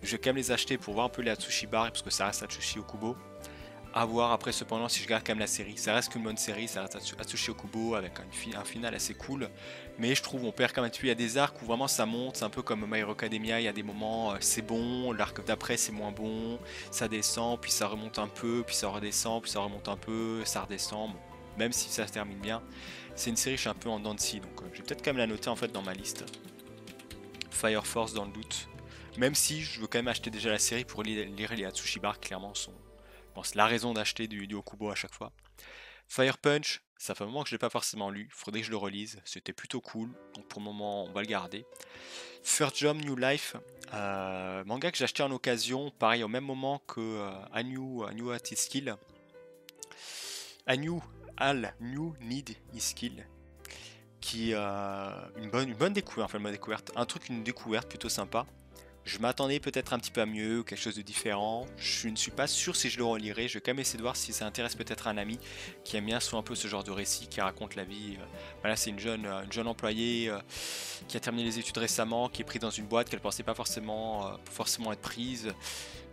Je vais quand même les acheter pour voir un peu les Atsushi Bar, parce que ça reste Atsushi Okubo. À voir après cependant si je garde quand même la série. Ça reste qu'une bonne série, ça reste Atsushi Okubo avec un final assez cool. Mais je trouve on perd quand même un petit peu. Il y a des arcs où vraiment ça monte, c'est un peu comme My Hero Academia, il y a des moments c'est bon, l'arc d'après c'est moins bon, ça descend, puis ça remonte un peu, puis ça redescend, puis ça remonte un peu, ça redescend. Bon, même si ça se termine bien, c'est une série je suis un peu en dents de scie, donc je vais peut-être quand même la noter en fait dans ma liste. Fire Force dans le doute. Même si je veux quand même acheter déjà la série pour lire les Atsushi Bar, clairement sont c'est la raison d'acheter du Okubo à chaque fois. Fire Punch, ça fait un moment que je l'ai pas forcément lu, faudrait que je le relise, c'était plutôt cool, donc pour le moment on va le garder. First Jump New Life, manga que j'ai acheté en occasion, pareil au même moment que New At His Skill. Al New Need His Skill, qui une bonne découverte, enfin une bonne découverte, une découverte plutôt sympa. Je m'attendais peut-être un petit peu à mieux, quelque chose de différent. Je ne suis pas sûr si je le relirai. Je vais quand même essayer de voir si ça intéresse peut-être un ami qui aime bien soit un peu ce genre de récit, qui raconte la vie. Voilà, c'est une jeune employée qui a terminé les études récemment, qui est prise dans une boîte qu'elle pensait pas forcément être prise.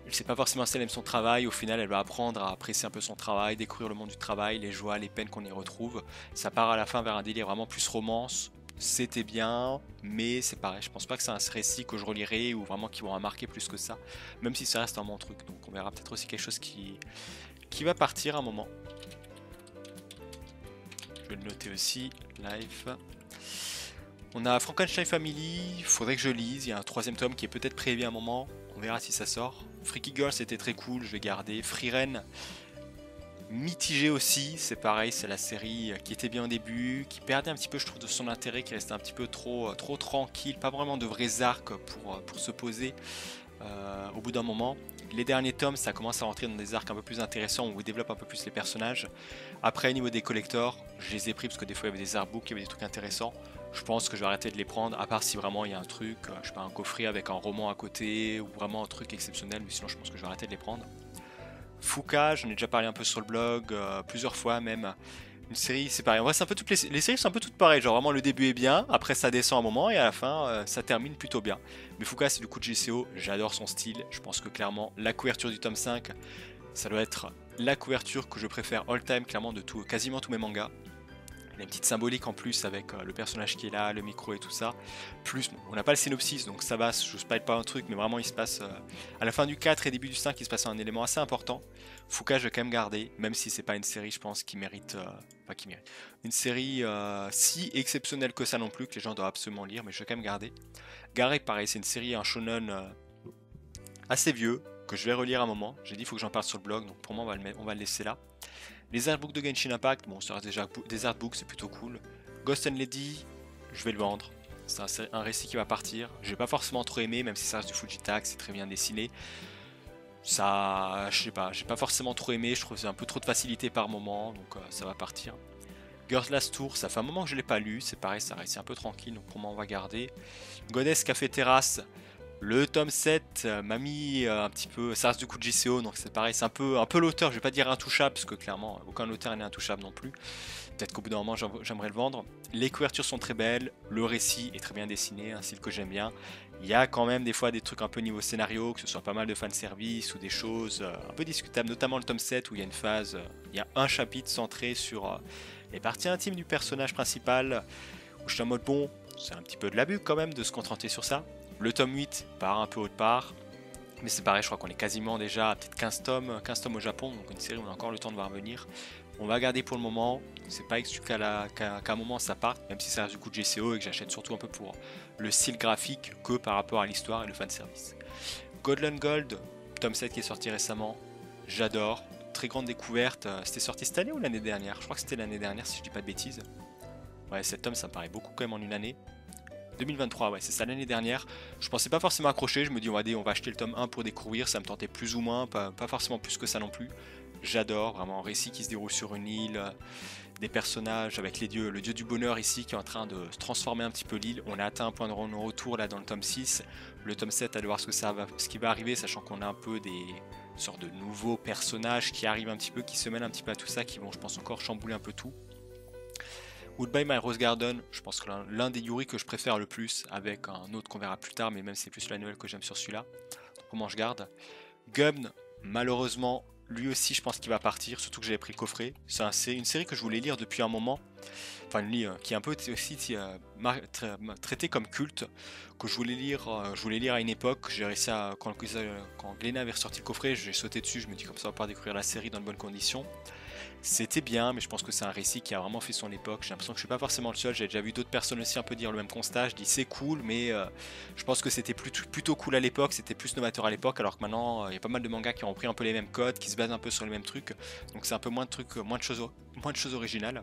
Elle sait pas forcément si elle aime son travail. Au final, elle va apprendre à apprécier un peu son travail, découvrir le monde du travail, les joies, les peines qu'on y retrouve. Ça part à la fin vers un délire vraiment plus romance. C'était bien, mais c'est pareil, je pense pas que c'est un récit que je relirai ou vraiment qui m'aura marqué plus que ça, même si ça reste un bon truc, donc on verra peut-être aussi quelque chose qui va partir un moment. Je vais le noter aussi, Life. On a Frankenstein Family, faudrait que je lise, il y a un troisième tome qui est peut-être prévu à un moment, on verra si ça sort. Freaky Girl c'était très cool, je vais garder. Frieren, mitigé aussi, c'est pareil, c'est la série qui était bien au début, qui perdait un petit peu je trouve de son intérêt, qui restait un petit peu trop tranquille, pas vraiment de vrais arcs pour se poser au bout d'un moment. Les derniers tomes ça commence à rentrer dans des arcs un peu plus intéressants où on développe un peu plus les personnages. Après au niveau des collectors, je les ai pris parce que des fois il y avait des artbooks, il y avait des trucs intéressants. Je pense que je vais arrêter de les prendre, à part si vraiment il y a un truc, je sais pas, un coffret avec un roman à côté ou vraiment un truc exceptionnel, mais sinon je pense que je vais arrêter de les prendre. Fuka, j'en ai déjà parlé un peu sur le blog, plusieurs fois même. Une série, c'est pareil. En vrai, c'est un peu toutes les séries sont un peu toutes pareilles. Genre vraiment le début est bien, après ça descend un moment et à la fin ça termine plutôt bien. Mais Fuka, c'est du coup de GCO, j'adore son style. Je pense que clairement la couverture du tome 5, ça doit être la couverture que je préfère all time clairement de quasiment tous mes mangas. Il y a une petite symbolique en plus avec le personnage qui est là, le micro et tout ça. Plus, bon, on n'a pas le synopsis donc ça va, je spoil pas un truc, mais vraiment il se passe à la fin du 4 et début du 5, il se passe un élément assez important. Fuka, je vais quand même garder, même si c'est pas une série, je pense, qui mérite. Pas qui mérite. Une série si exceptionnelle que ça non plus, que les gens doivent absolument lire, mais je vais quand même garder. Garé, pareil, c'est une série, un shonen assez vieux, que je vais relire à un moment. J'ai dit, il faut que j'en parle sur le blog, donc pour moi, on va le laisser là. Les artbooks de Genshin Impact, bon, ça reste déjà des artbooks, c'est plutôt cool. Ghost and Lady, je vais le vendre. C'est un récit qui va partir. Je vais pas forcément trop aimé, même si ça reste du Fujitake, c'est très bien dessiné. Ça, je sais pas, j'ai pas forcément trop aimé. Je trouve que c'est un peu trop de facilité par moment, donc ça va partir. Girls Last Tour, ça fait un moment que je l'ai pas lu. C'est pareil, ça reste un peu tranquille, donc pour moi on va garder. Goddess Café Terrasse. Le tome 7 m'a mis un petit peu, ça reste du coup de JCO, donc c'est pareil, c'est un peu l'auteur, je vais pas dire intouchable, parce que clairement, aucun auteur n'est intouchable non plus. Peut-être qu'au bout d'un moment, j'aimerais le vendre. Les couvertures sont très belles, le récit est très bien dessiné, un style que j'aime bien. Il y a quand même des fois des trucs un peu niveau scénario, que ce soit pas mal de fanservice ou des choses un peu discutables, notamment le tome 7 où il y a une phase, il y a un chapitre centré sur les parties intimes du personnage principal, où je suis en mode bon, c'est un petit peu de l'abus quand même de se contenter sur ça. Le tome 8 part un peu autre part, mais c'est pareil, je crois qu'on est quasiment déjà à peut-être 15 tomes au Japon, donc une série où on a encore le temps de voir venir. On va garder pour le moment, c'est pas exclu qu'à un moment ça parte, même si ça reste du coup de GCO et que j'achète surtout un peu pour le style graphique que par rapport à l'histoire et le fanservice. Godland Gold, tome 7 qui est sorti récemment, j'adore, très grande découverte, c'était sorti cette année ou l'année dernière? Je crois que c'était l'année dernière si je dis pas de bêtises. Ouais, cet tome ça me paraît beaucoup quand même en une année. 2023, ouais, c'est ça l'année dernière. Je pensais pas forcément accrocher, je me dis on va acheter le tome 1 pour découvrir, ça me tentait plus ou moins, pas forcément plus que ça non plus. J'adore, vraiment un récit qui se déroule sur une île, des personnages avec les dieux, le dieu du bonheur ici qui est en train de transformer un petit peu l'île. On a atteint un point de non-retour là dans le tome 6. Le tome 7, allez voir ce qui va arriver, sachant qu'on a un peu des sortes de nouveaux personnages qui arrivent un petit peu, qui se mêlent un petit peu à tout ça, qui vont je pense encore chambouler un peu tout. Goodbye My Rose Garden, je pense que l'un des Yuri que je préfère le plus, avec un autre qu'on verra plus tard, mais même c'est plus la nouvelle que j'aime sur celui-là. Comment je garde. Gubn, malheureusement, lui aussi je pense qu'il va partir, surtout que j'avais pris le coffret. C'est une série que je voulais lire depuis un moment, enfin qui est un peu aussi traité comme culte, que je voulais lire à une époque. J'ai réussi à, quand Glénat avait ressorti le coffret, j'ai sauté dessus, je me dis comme ça on va pas découvrir la série dans de bonnes conditions. C'était bien, mais je pense que c'est un récit qui a vraiment fait son époque. J'ai l'impression que je suis pas forcément le seul. J'ai déjà vu d'autres personnes aussi un peu dire le même constat. Je dis c'est cool, mais je pense que c'était plutôt cool à l'époque. C'était plus novateur à l'époque, alors que maintenant il y a pas mal de mangas qui ont repris un peu les mêmes codes, qui se basent un peu sur les mêmes trucs. Donc c'est un peu moins de trucs, moins de choses originales.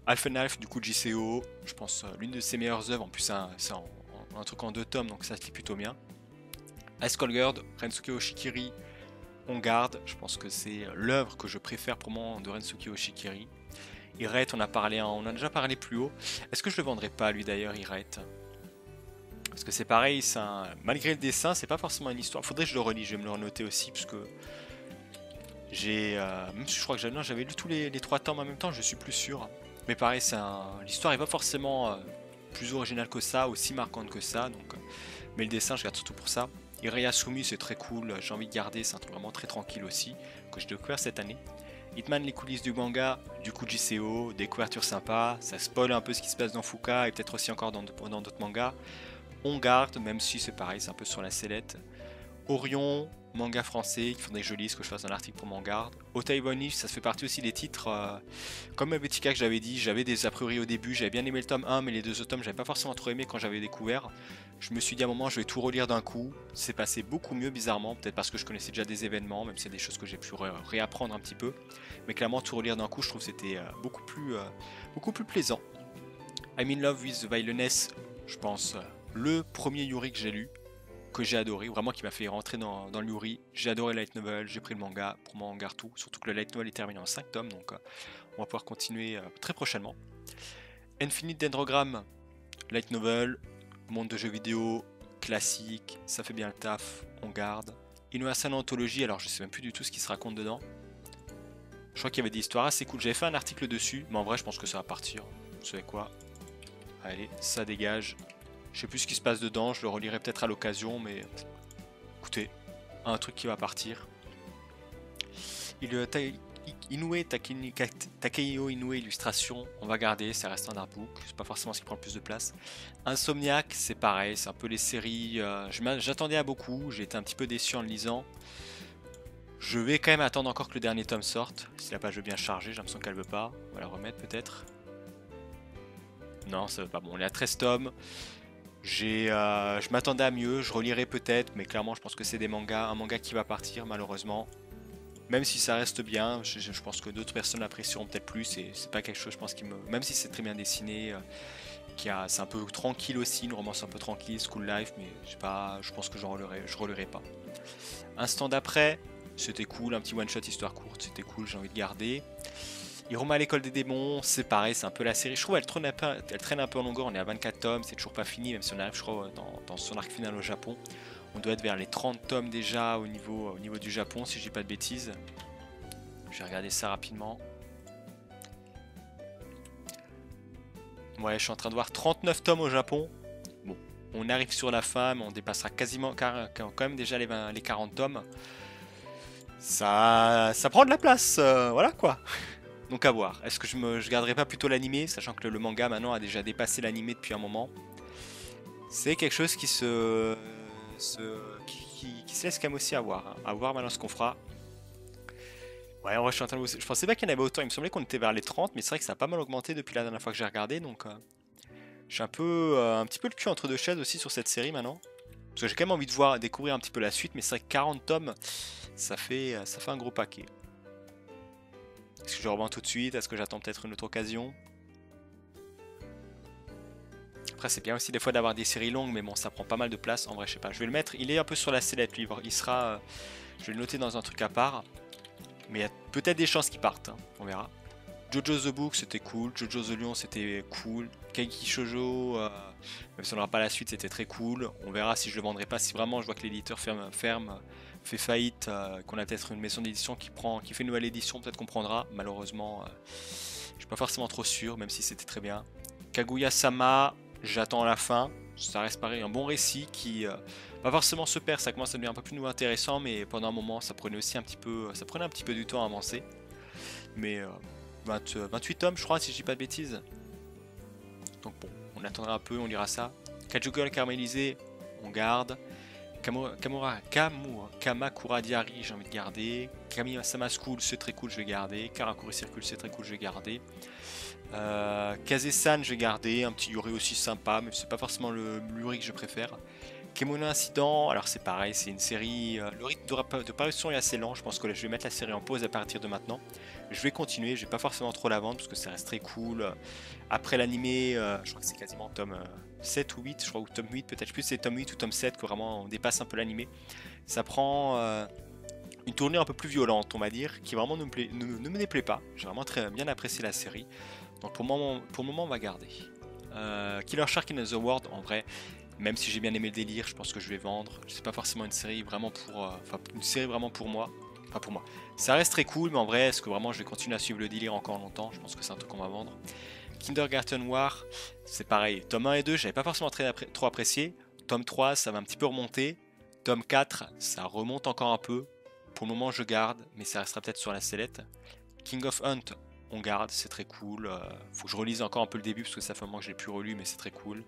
Half and Half, du coup JCO, je pense l'une de ses meilleures œuvres. En plus c'est un truc en 2 tomes, donc ça se lit plutôt bien. Ice Cold Girl, Rensuke Oshikiri. On garde, je pense que c'est l'œuvre que je préfère pour moi de Rensuke Oshikiri. Irate, on a déjà parlé plus haut. Est-ce que je le vendrais pas lui d'ailleurs, Irate? Parce que c'est pareil, malgré le dessin, c'est pas forcément une histoire. Faudrait que je le relis, je vais me le renoter aussi, parce que même si je crois que j'avais lu tous les 3 tomes en même temps, je suis plus sûr. Mais pareil, l'histoire est pas forcément plus originale que ça, aussi marquante que ça. Donc, mais le dessin, je garde surtout pour ça. Irayasumi, c'est très cool, j'ai envie de garder, c'est un truc vraiment très tranquille aussi, que j'ai découvert cette année. Hitman, les coulisses du manga, du coup JCO, des couvertures sympas, ça spoil un peu ce qui se passe dans Fuka et peut-être aussi encore dans d'autres mangas. On garde, même si c'est pareil, c'est un peu sur la sellette. Orion, manga français, il faudrait que je lise, que je fasse un article pour m'en garde. Otai Bonish, ça se fait partie aussi des titres, comme Helvetica que j'avais dit, j'avais des a priori au début, j'avais bien aimé le tome 1, mais les 2 autres tomes, j'avais pas forcément trop aimé quand j'avais découvert. Je me suis dit à un moment, je vais tout relire d'un coup. C'est passé beaucoup mieux, bizarrement, peut-être parce que je connaissais déjà des événements, même si c'est des choses que j'ai pu réapprendre un petit peu. Mais clairement, tout relire d'un coup, je trouve que c'était beaucoup plus plaisant. I'm in love with the violence, je pense, le premier Yuri que j'ai lu, que j'ai adoré, vraiment qui m'a fait rentrer dans le Yuri. J'ai adoré le light novel, j'ai pris le manga, pour moi on garde tout, surtout que le light novel est terminé en 5 tomes, donc on va pouvoir continuer très prochainement. Infinite Dendrogram, light novel, monde de jeux vidéo, classique, ça fait bien le taf, on garde. Inuyasha Anthologie, alors je sais même plus du tout ce qui se raconte dedans. Je crois qu'il y avait des histoires assez cool, j'avais fait un article dessus, mais en vrai je pense que ça va partir. Vous savez quoi? Allez, ça dégage. Je sais plus ce qui se passe dedans, je le relirai peut-être à l'occasion, mais écoutez, un truc qui va partir. Inoue Takehio Inoue illustration, on va garder, ça reste un artbook, c'est pas forcément ce qui prend le plus de place. Insomniac, c'est pareil, c'est un peu les séries, j'attendais à beaucoup, j'ai été un petit peu déçu en le lisant. Je vais quand même attendre encore que le dernier tome sorte, si la page veut bien charger, j'ai l'impression qu'elle veut pas, on va la remettre peut-être. Non, ça veut pas, bon, on est à 13 tomes. Je m'attendais à mieux, je relirai peut-être, mais clairement je pense que c'est un manga qui va partir malheureusement. Même si ça reste bien, je pense que d'autres personnes l'apprécieront peut-être plus, et c'est pas quelque chose, je pense, même si c'est très bien dessiné, c'est un peu tranquille aussi, une romance un peu tranquille, school life, mais je pense que je relerai pas. Instant d'après, c'était cool, un petit one shot histoire courte, c'était cool, j'ai envie de garder. Hiroma à l'école des démons, c'est pareil, c'est un peu la série. Je trouve qu'elle traîne un peu en longueur, on est à 24 tomes, c'est toujours pas fini, même si on arrive, je crois, dans son arc final au Japon. On doit être vers les 30 tomes déjà au niveau du Japon, si je dis pas de bêtises. Je vais regarder ça rapidement. Ouais, je suis en train de voir 39 tomes au Japon. Bon, on arrive sur la fin, mais on dépassera quand même déjà les 40 tomes. Ça prend de la place, voilà quoi. Donc à voir. Est-ce que je garderai pas plutôt l'animé, sachant que le manga maintenant a déjà dépassé l'animé depuis un moment. C'est quelque chose qui se laisse quand même aussi à voir. Hein. À voir maintenant ce qu'on fera. Ouais, en vrai, je pensais pas qu'il y en avait autant. Il me semblait qu'on était vers les 30, mais c'est vrai que ça a pas mal augmenté depuis la dernière fois que j'ai regardé. Donc je suis un petit peu le cul entre deux chaises aussi sur cette série maintenant. Parce que j'ai quand même envie de découvrir un petit peu la suite, mais c'est vrai que 40 tomes, ça fait un gros paquet. Est-ce que je revends tout de suite? Est-ce que j'attends peut-être une autre occasion? Après c'est bien aussi des fois d'avoir des séries longues, mais bon ça prend pas mal de place. En vrai je sais pas, je vais le mettre, il est un peu sur la sellette lui, il sera, je vais le noter dans un truc à part. Mais il y a peut-être des chances qu'il parte, hein. On verra. Jojo the Book c'était cool, Jojo the Lion c'était cool, Kaiki Shoujo, même si on n'aura pas la suite, c'était très cool. On verra si je le vendrai pas, si vraiment je vois que l'éditeur fait faillite, qu'on a peut-être une maison d'édition qui fait une nouvelle édition, peut-être qu'on prendra. Malheureusement, Je suis pas forcément trop sûr, même si c'était très bien. Kaguya-sama, j'attends la fin. Ça reste pareil, un bon récit qui pas forcément se perd, ça commence à devenir un peu plus nouveau intéressant, mais pendant un moment ça prenait aussi ça prenait un petit peu du temps à avancer. Mais 28 tomes je crois si je dis pas de bêtises. Donc bon, on attendra un peu, on lira ça. Kajugol caramélisé, on garde. Kamakura Diary, j'ai envie de garder. Kami-sama School, c'est très cool, je vais garder. Karakuri Circle, c'est très cool, je vais garder. Kaze-san, je vais garder. Un petit Yuri aussi sympa, mais c'est pas forcément le Yuri que je préfère. Kemono Incident, alors c'est pareil, c'est une série. Le rythme de parution est assez lent. Je pense que là, je vais mettre la série en pause à partir de maintenant. Je vais continuer, je vais pas forcément trop la vendre parce que ça reste très cool. Après l'animé, je crois que c'est quasiment tome 7 ou 8, je crois, ou tome 8, peut-être plus c'est tome 8 ou tome 7 que vraiment on dépasse un peu l'animé. Ça prend une tournure un peu plus violente, on va dire, qui vraiment ne me déplaît pas. J'ai vraiment très bien apprécié la série. Donc pour le moment on va garder. Killer Shark in the World, en vrai, même si j'ai bien aimé le délire, je pense que je vais vendre. C'est pas forcément une série vraiment pour moi. Enfin pour moi. Ça reste très cool, mais en vrai, est-ce que vraiment je vais continuer à suivre le délire encore longtemps? Je pense que c'est un truc qu'on va vendre. Kindergarten War, c'est pareil. Tome 1 et 2, j'avais pas forcément trop apprécié. Tome 3, ça va un petit peu remonter. Tome 4, ça remonte encore un peu. Pour le moment, je garde, mais ça restera peut-être sur la sellette. King of Hunt, on garde, c'est très cool. Faut que je relise encore un peu le début parce que ça fait un moment que je l'ai plus relu, mais c'est très cool.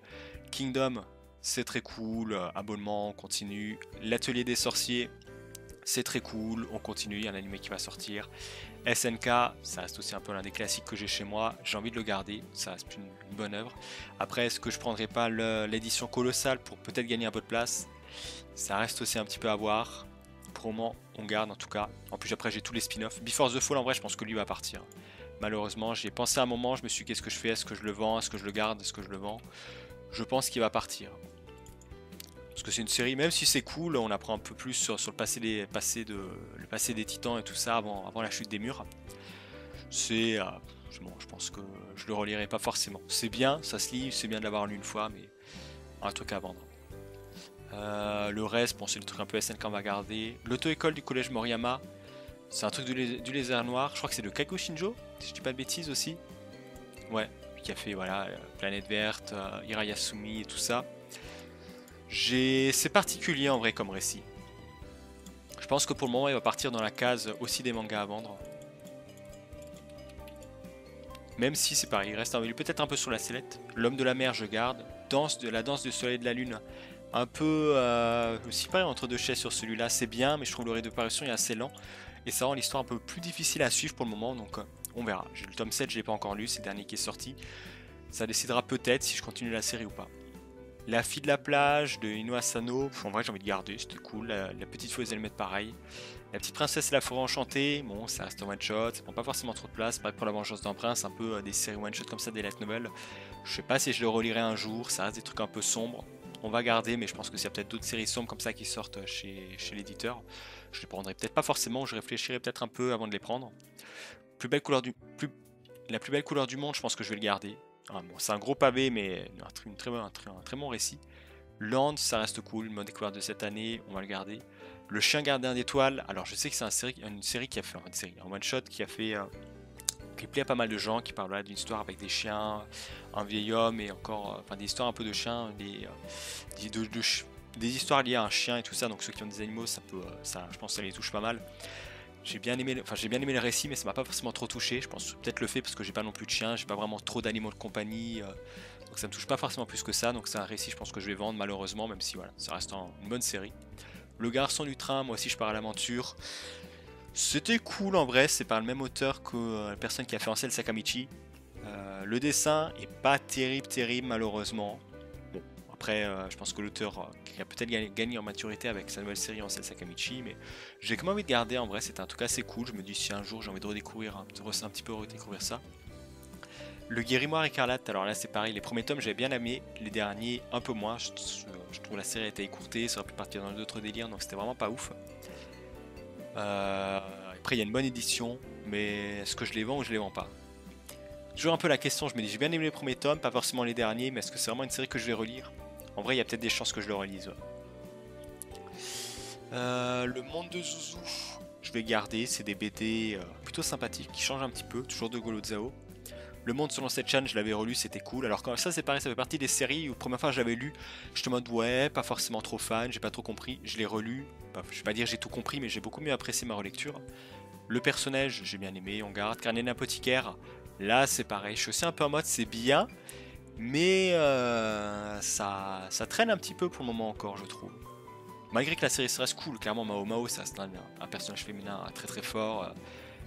Kingdom, c'est très cool. Abonnement, on continue. L'Atelier des Sorciers, c'est très cool. On continue, il y a un animé qui va sortir. SNK, ça reste aussi un peu l'un des classiques que j'ai chez moi. J'ai envie de le garder, ça reste une bonne œuvre. Après, est-ce que je prendrai pas l'édition colossale pour peut-être gagner un peu de place? Ça reste aussi un petit peu à voir. Pour le moment, on garde en tout cas. En plus, après, j'ai tous les spin-offs. Before the Fall, en vrai, je pense que lui va partir. Malheureusement, j'ai pensé à un moment, je me suis dit qu'est-ce que je fais? Est-ce que je le vends? Est-ce que je le garde? Est-ce que je le vends? Je pense qu'il va partir. Parce que c'est une série, même si c'est cool, on apprend un peu plus sur le passé des titans et tout ça avant la chute des murs. C'est. Bon, je pense que je le relirai pas forcément. C'est bien, ça se lit, c'est bien de l'avoir lu une fois, mais un truc à vendre. Le reste, bon, c'est le truc un peu SN qu'on va garder. L'auto-école du collège Moriyama, c'est un truc du lézard noir. Je crois que c'est de Kaiko Shinjo, si je dis pas de bêtises aussi. Ouais, qui a fait voilà, Planète Verte, Hirayasumi et tout ça. C'est particulier en vrai comme récit. Je pense que pour le moment, il va partir dans la case aussi des mangas à vendre. Même si c'est pareil, il reste peut-être un peu sur la sellette. L'homme de la mer, je garde. La danse du soleil et de la lune, un peu aussi pareil entre deux chaises sur celui-là, c'est bien, mais je trouve le rythme de parution est assez lent. Et ça rend l'histoire un peu plus difficile à suivre pour le moment, donc on verra. Le tome 7, je l'ai pas encore lu, c'est le dernier qui est sorti. Ça décidera peut-être si je continue la série ou pas. La fille de la plage de Ino Asano, en vrai j'ai envie de garder, c'était cool. La petite fausse elle met pareil. La petite princesse et la forêt enchantée, bon ça reste un one shot, ça prend pas forcément trop de place. Pareil pour la vengeance d'un prince, un peu des séries one shot comme ça, des light novels. Je sais pas si je le relirai un jour, ça reste des trucs un peu sombres. On va garder, mais je pense que s'il y a peut-être d'autres séries sombres comme ça qui sortent chez l'éditeur, je les prendrai peut-être pas forcément, je réfléchirai peut-être un peu avant de les prendre. La plus belle couleur du monde, je pense que je vais le garder. Ah, bon, c'est un gros pavé, mais un très bon récit. Land, ça reste cool, mode découverte de cette année, on va le garder. Le chien gardien d'étoiles, alors je sais que c'est une série qui a fait, un one shot qui a fait, qui plaît à pas mal de gens, qui parle là d'une histoire avec des chiens, un vieil homme et encore, enfin des histoires un peu de chiens, des histoires liées à un chien et tout ça. Donc ceux qui ont des animaux, ça je pense que ça les touche pas mal. J'ai bien aimé le récit, mais ça m'a pas forcément trop touché. Je pense peut-être le fait parce que j'ai pas non plus de chien, j'ai pas vraiment trop d'animaux de compagnie, donc ça me touche pas forcément plus que ça. Donc c'est un récit, je pense que je vais vendre malheureusement, même si voilà, ça reste une bonne série. Le garçon du train, moi aussi je pars à l'aventure. C'était cool en vrai, c'est par le même auteur que la personne qui a fait Ansel Sakamichi. Le dessin est pas terrible malheureusement. Bon, après je pense que l'auteur qui a peut-être gagné en maturité avec sa nouvelle série Ansel Sakamichi, mais j'ai quand même envie de garder en vrai, c'était un tout cas assez cool. Je me dis si un jour j'ai envie de redécouvrir, un petit peu redécouvrir ça. Le Guérimoire écarlate, alors là c'est pareil, les premiers tomes j'avais bien aimé, les derniers un peu moins, je trouve la série a été écourtée, ça aurait pu partir dans d'autres délires, donc c'était vraiment pas ouf. Après il y a une bonne édition, mais est-ce que je les vends ou je les vends pas? Toujours un peu la question, je me dis j'ai bien aimé les premiers tomes, pas forcément les derniers, mais est-ce que c'est vraiment une série que je vais relire? En vrai il y a peut-être des chances que je le relise. Ouais. Le monde de Zouzou, je vais garder, c'est des BD plutôt sympathiques, qui changent un petit peu, toujours de Golo Zao. Le Monde selon cette chaîne, je l'avais relu, c'était cool. Alors quand ça c'est pareil, ça fait partie des séries où la première fois que je l'avais lu, j'étais en mode ouais, pas forcément trop fan, j'ai pas trop compris. Je l'ai relu, je vais pas dire j'ai tout compris, mais j'ai beaucoup mieux apprécié ma relecture. Le personnage, j'ai bien aimé, on garde. Carnet d'apothicaire, là c'est pareil, je suis aussi un peu en mode c'est bien, mais ça traîne un petit peu pour le moment encore, je trouve. Malgré que la série reste cool, clairement Mao Mao, ça c'est un personnage féminin très très fort,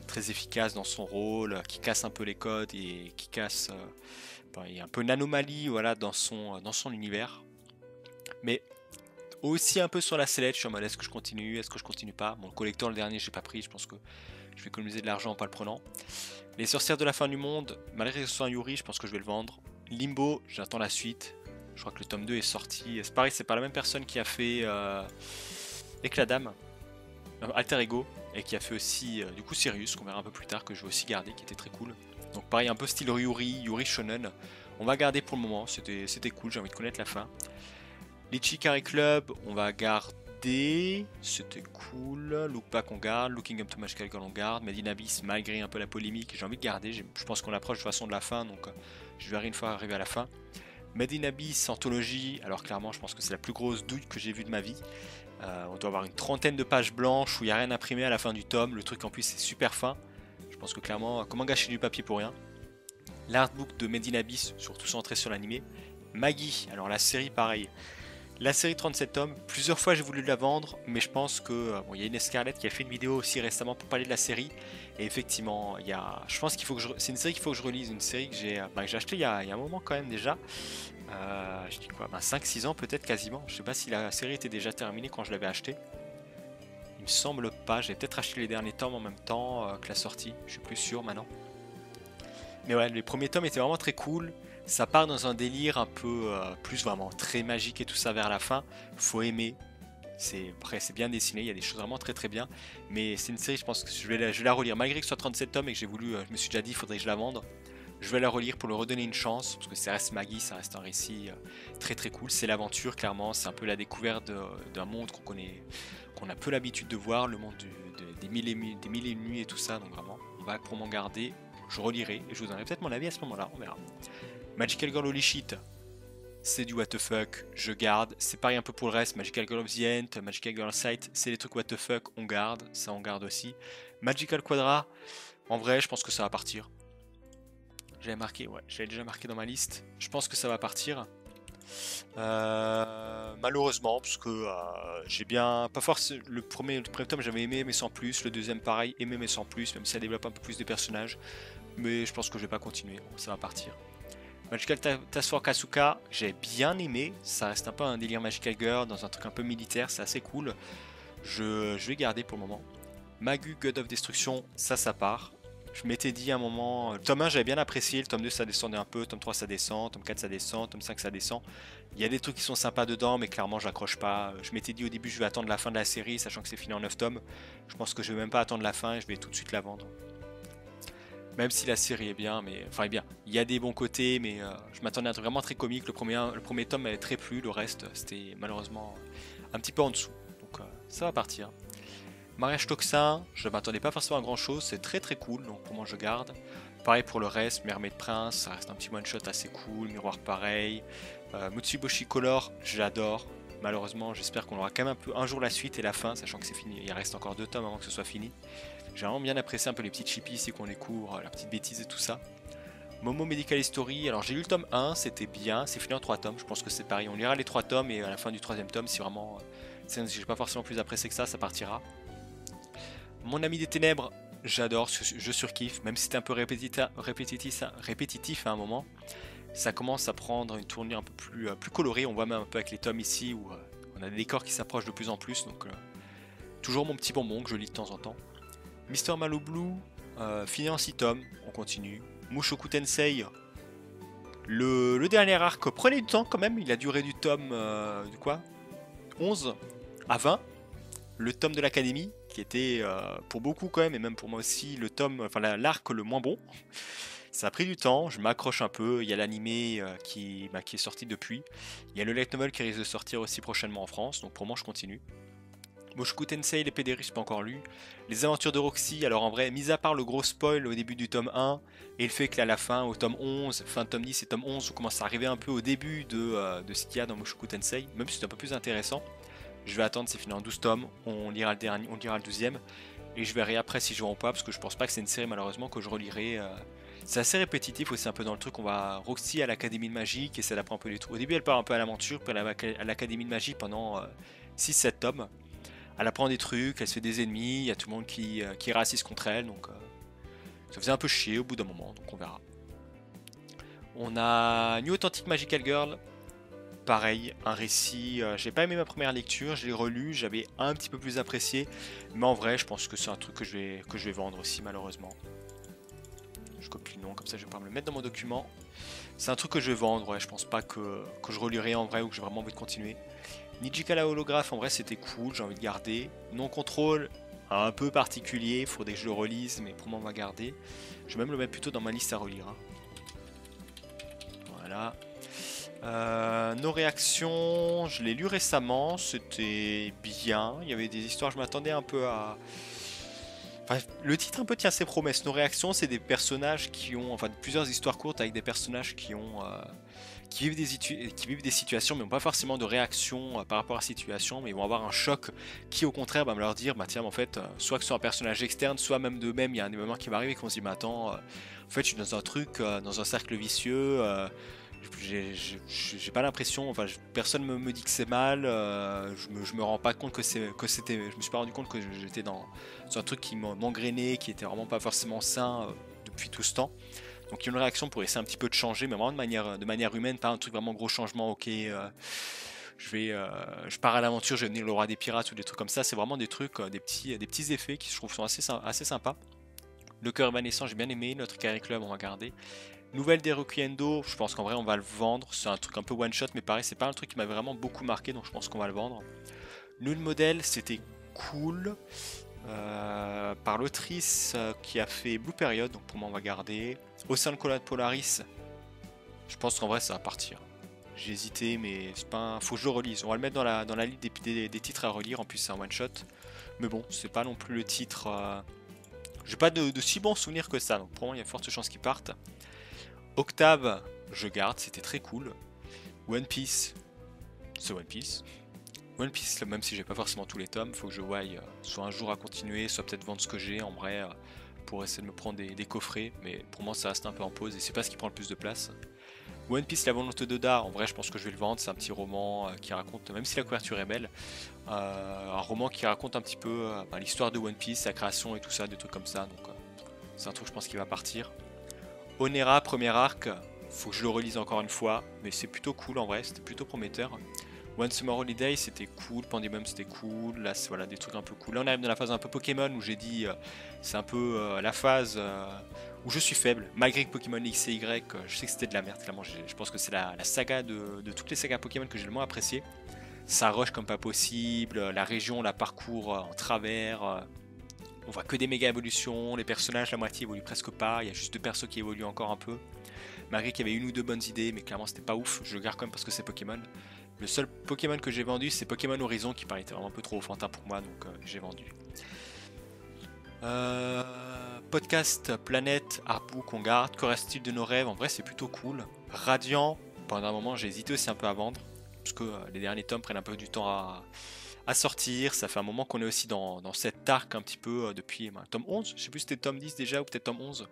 très efficace dans son rôle, qui casse un peu les codes et qui casse... il y a un peu une anomalie voilà, dans son univers. Mais aussi un peu sur la sellette, je suis en mode est-ce que je continue, est-ce que je continue pas. Bon, le collector, le dernier, j'ai pas pris, je pense que je vais économiser de l'argent en pas le prenant. Les sorcières de la fin du monde, malgré que ce soit un Yuri, je pense que je vais le vendre. Limbo, j'attends la suite. Je crois que le tome 2 est sorti. C'est pareil, c'est pas la même personne qui a fait Éclat d'âme, Alter Ego, et qui a fait aussi du coup Sirius, qu'on verra un peu plus tard, que je vais aussi garder, qui était très cool. Donc pareil, un peu style Yuri Shonen. On va garder pour le moment, c'était cool, j'ai envie de connaître la fin. L'Ichikari Club, on va garder, c'était cool. Look Back on garde, Looking Up to Magical Girl on garde. Made in Abyss, malgré un peu la polémique, j'ai envie de garder. Je pense qu'on approche de toute façon de la fin, donc je verrai une fois arrivé à la fin. Made in Abyss, anthologie, alors clairement je pense que c'est la plus grosse douille que j'ai vue de ma vie. On doit avoir une trentaine de pages blanches où il n'y a rien imprimé à la fin du tome. Le truc en plus c'est super fin. Je pense que clairement, comment gâcher du papier pour rien. L'artbook de Made in Abyss, surtout centré sur l'animé. Maggie, alors la série pareil. La série 37 tomes, plusieurs fois j'ai voulu la vendre, mais je pense que il y a une Scarlett qui a fait une vidéo aussi récemment pour parler de la série, et effectivement, je pense qu'il faut que c'est une série qu'il faut que je relise, une série que j'ai acheté il y a un moment quand même déjà. Je dis quoi, 5-6 ans peut-être quasiment. Je sais pas si la série était déjà terminée quand je l'avais acheté. Il me semble pas, j'ai peut-être acheté les derniers tomes en même temps que la sortie, je suis plus sûr maintenant. Mais ouais, les premiers tomes étaient vraiment très cool. Ça part dans un délire un peu plus vraiment très magique et tout ça vers la fin. Faut aimer. Après, c'est bien dessiné, il y a des choses vraiment très très bien. Mais c'est une série, je pense que je vais la relire. Malgré que ce soit 37 tomes et que je me suis déjà dit, il faudrait que je la vende. Je vais la relire pour le redonner une chance. Parce que ça reste Maggie, ça reste un récit très très cool. C'est l'aventure, clairement. C'est un peu la découverte d'un monde qu'on a peu l'habitude de voir. Le monde des mille et une nuits et tout ça. Donc vraiment, on va pour m'en garder. Je relirai et je vous donnerai peut-être mon avis à ce moment-là. On verra. Magical Girl Holy Shit, c'est du what the fuck, je garde. C'est pareil un peu pour le reste. Magical Girl of the End, Magical Girl Sight, c'est des trucs what the fuck, on garde. Ça, on garde aussi. Magical Quadra, en vrai, je pense que ça va partir. J'avais marqué, ouais, j'avais déjà marqué dans ma liste. Je pense que ça va partir. Malheureusement, parce que j'ai bien. Pas forcément. Le premier tome, j'avais aimé, mais sans plus. Le deuxième, pareil, aimé, mais sans plus, même si ça développe un peu plus de personnages. Mais je pense que je vais pas continuer. Bon, ça va partir. Magical Task Force Asuka, j'ai bien aimé. Ça reste un peu un délire Magical Girl dans un truc un peu militaire, c'est assez cool. Je vais garder pour le moment. Magu God of Destruction, ça part. Je m'étais dit à un moment, le tome 1 j'avais bien apprécié, le tome 2 ça descendait un peu, tome 3 ça descend, tome 4 ça descend, tome 5 ça descend. Il y a des trucs qui sont sympas dedans, mais clairement j'accroche pas. Je m'étais dit au début je vais attendre la fin de la série, sachant que c'est fini en 9 tomes. Je pense que je vais même pas attendre la fin et je vais tout de suite la vendre. Même si la série est bien, est bien. Il y a des bons côtés, mais je m'attendais à un truc vraiment très comique. Le premier tome m'avait très plu, le reste c'était malheureusement un petit peu en dessous. Donc ça va partir. Mariage Toxin, je m'attendais pas forcément à grand chose, c'est très très cool, donc pour moi je garde. Pareil pour le reste, Mermaid Prince, ça reste un petit one shot assez cool, Miroir pareil. Mutsuboshi Color, j'adore. Malheureusement, j'espère qu'on aura quand même un jour la suite et la fin, sachant que c'est fini. Il reste encore 2 tomes avant que ce soit fini. J'ai vraiment bien apprécié un peu les petites chippies ici qu'on découvre, la petite bêtise et tout ça. Momo Medical History, alors j'ai lu le tome 1, c'était bien, c'est fini en 3 tomes, je pense que c'est pareil. On lira les 3 tomes et à la fin du 3ème tome, si vraiment j'ai pas forcément plus apprécié que ça partira. Mon ami des ténèbres, j'adore, je surkiffe, même si c'était un peu répétitif à un moment. Ça commence à prendre une tournure un peu plus colorée, on voit même un peu avec les tomes ici où on a des décors qui s'approchent de plus en plus, donc toujours mon petit bonbon que je lis de temps en temps. Mister Malo Blue, fini en 6 tomes, on continue. Mushoku Tensei, le dernier arc, prenez du temps quand même, il a duré du tome 11 à 20. Le tome de l'académie, qui était pour beaucoup quand même, et même pour moi aussi, l'arc le moins bon. Ça a pris du temps, je m'accroche un peu, il y a l'animé qui est sorti depuis. Il y a le light novel qui risque de sortir aussi prochainement en France, donc pour moi je continue. Mushoku Tensei, l'épée des riches, pas encore lu. Les aventures de Roxy, alors en vrai, mis à part le gros spoil au début du tome 1, et le fait que là, à la fin, au tome 11, fin de tome 10 et tome 11, on commence à arriver un peu au début de ce qu'il y a dans Mushoku Tensei, même si c'est un peu plus intéressant. Je vais attendre, c'est fini en 12 tomes, on lira le dernier, on lira le 12e, et je verrai après si je vends ou pas, parce que je pense pas que c'est une série malheureusement que je relirai. C'est assez répétitif aussi un peu dans le truc, on va Roxy à l'académie de magie, et ça l'apprend un peu des trucs. Au début elle part un peu à l'aventure, puis elle va à l'académie de magie pendant 6-7 tomes. Elle apprend des trucs, elle se fait des ennemis, il y a tout le monde qui est raciste contre elle, donc ça faisait un peu chier au bout d'un moment, donc on verra. On a New Authentic Magical Girl, pareil, un récit, j'ai pas aimé ma première lecture, je l'ai relu, j'avais un petit peu plus apprécié, mais en vrai je pense que c'est un truc que je vais vendre aussi malheureusement. Je copie le nom, comme ça je vais pas me le mettre dans mon document. C'est un truc que je vais vendre, ouais, je pense pas que je relirai en vrai ou que j'ai vraiment envie de continuer. Nijika la holographe, en vrai c'était cool, j'ai envie de garder. Non contrôle, un peu particulier, faudrait que je le relise, mais pour moi on va garder. Je vais même le mettre plutôt dans ma liste à relire. Hein. Voilà. Nos réactions, je l'ai lu récemment, c'était bien. Il y avait des histoires, je m'attendais un peu à. Enfin, le titre un peu tient ses promesses. Nos réactions, c'est des personnages qui ont, enfin, plusieurs histoires courtes avec des personnages qui ont, qui vivent des situations, mais n'ont pas forcément de réaction par rapport à la situation, mais ils vont avoir un choc qui, au contraire, va me leur dire, bah tiens, en fait, soit que ce soit un personnage externe, soit même d'eux-mêmes, il y a un moment qui va arriver qu'on se dit, mais attends, en fait, je suis dans un truc, dans un cercle vicieux. J'ai pas l'impression, enfin personne me dit que c'est mal, je me rends pas compte que c'était, je me suis pas rendu compte que j'étais dans un truc qui m'engrainait, qui était vraiment pas forcément sain depuis tout ce temps. Donc il y a une réaction pour essayer un petit peu de changer, mais vraiment de manière humaine, pas un truc vraiment gros changement, ok, je pars à l'aventure, je vais devenir le roi des pirates ou des trucs comme ça, c'est vraiment des trucs, des petits effets qui je trouve sont assez sympas. Le cœur évanescent, j'ai bien aimé, notre carré club, on va garder. Nouvelle des Requiendo, je pense qu'en vrai on va le vendre, c'est un truc un peu one shot mais pareil c'est pas un truc qui m'a vraiment beaucoup marqué donc je pense qu'on va le vendre. Nude Model c'était cool, par l'autrice qui a fait Blue Period, donc pour moi on va garder. Ocean Collide Polaris, je pense qu'en vrai ça va partir. J'ai hésité mais c'est pas faut que je le relise, on va le mettre dans la liste des titres à relire, en plus c'est un one shot. Mais bon c'est pas non plus le titre, j'ai pas de si bons souvenirs que ça, donc pour moi il y a de fortes chances qu'il parte. Octave, je garde, c'était très cool. One Piece, c'est One Piece. One Piece, même si j'ai pas forcément tous les tomes, faut que je voie soit un jour à continuer, soit peut-être vendre ce que j'ai en vrai pour essayer de me prendre des coffrets, mais pour moi ça reste un peu en pause et c'est pas ce qui prend le plus de place. One Piece, la volonté d'Oda, en vrai je pense que je vais le vendre, c'est un petit roman qui raconte, même si la couverture est belle, un roman qui raconte un petit peu l'histoire de One Piece, sa création et tout ça, des trucs comme ça, donc c'est un truc je pense qui va partir. Onera, premier arc, faut que je le relise encore une fois, mais c'est plutôt cool en vrai, c'était plutôt prometteur. One Summer Holiday, c'était cool, Pandemonium c'était cool, là c'est voilà, des trucs un peu cool. Là on arrive dans la phase un peu Pokémon où j'ai dit, c'est un peu la phase où je suis faible, malgré que Pokémon X et Y, je sais que c'était de la merde, clairement, je pense que c'est la saga de toutes les sagas Pokémon que j'ai le moins apprécié. Ça rush comme pas possible, la région, la parcours en travers. On voit que des méga évolutions, les personnages, la moitié évoluent presque pas, il y a juste deux persos qui évoluent encore un peu. Malgré qu'il y avait une ou deux bonnes idées, mais clairement c'était pas ouf, je le garde quand même parce que c'est Pokémon. Le seul Pokémon que j'ai vendu, c'est Pokémon Horizon qui paraissait vraiment un peu trop enfantin pour moi, donc j'ai vendu. Podcast Planète, Artbook, on garde. Que reste-t-il de nos rêves? En vrai c'est plutôt cool. Radiant, pendant un moment j'ai hésité aussi un peu à vendre, parce que les derniers tomes prennent un peu du temps à sortir. Ça fait un moment qu'on est aussi dans cet arc un petit peu depuis tome 11, je sais plus si c'était tome 10 déjà ou peut-être tome 11,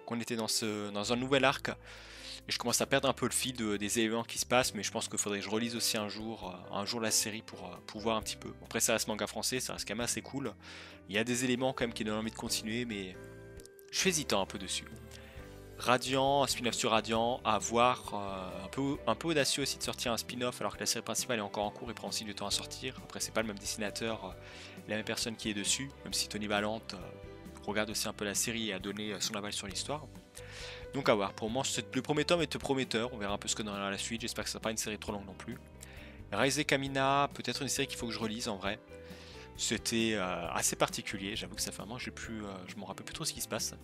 qu'on était dans un nouvel arc. Et je commence à perdre un peu le fil des événements qui se passent, mais je pense qu'il faudrait que je relise aussi un jour la série pour voir un petit peu. Après ça reste manga français, ça reste quand même assez cool. Il y a des éléments quand même qui donnent envie de continuer, mais je suis hésitant un peu dessus. Radiant, un spin-off sur Radiant, à voir, un peu audacieux aussi de sortir un spin-off alors que la série principale est encore en cours et prend aussi du temps à sortir. Après c'est pas le même dessinateur, la même personne qui est dessus, même si Tony Valente regarde aussi un peu la série et a donné son aval sur l'histoire. Donc à voir, pour moi le premier tome est prometteur, on verra un peu ce que donnera la suite, j'espère que ce sera pas une série trop longue non plus. Rise Kamina, peut-être une série qu'il faut que je relise en vrai. C'était assez particulier, j'avoue que ça fait un moment que je m'en rappelle plus trop ce qui se passe.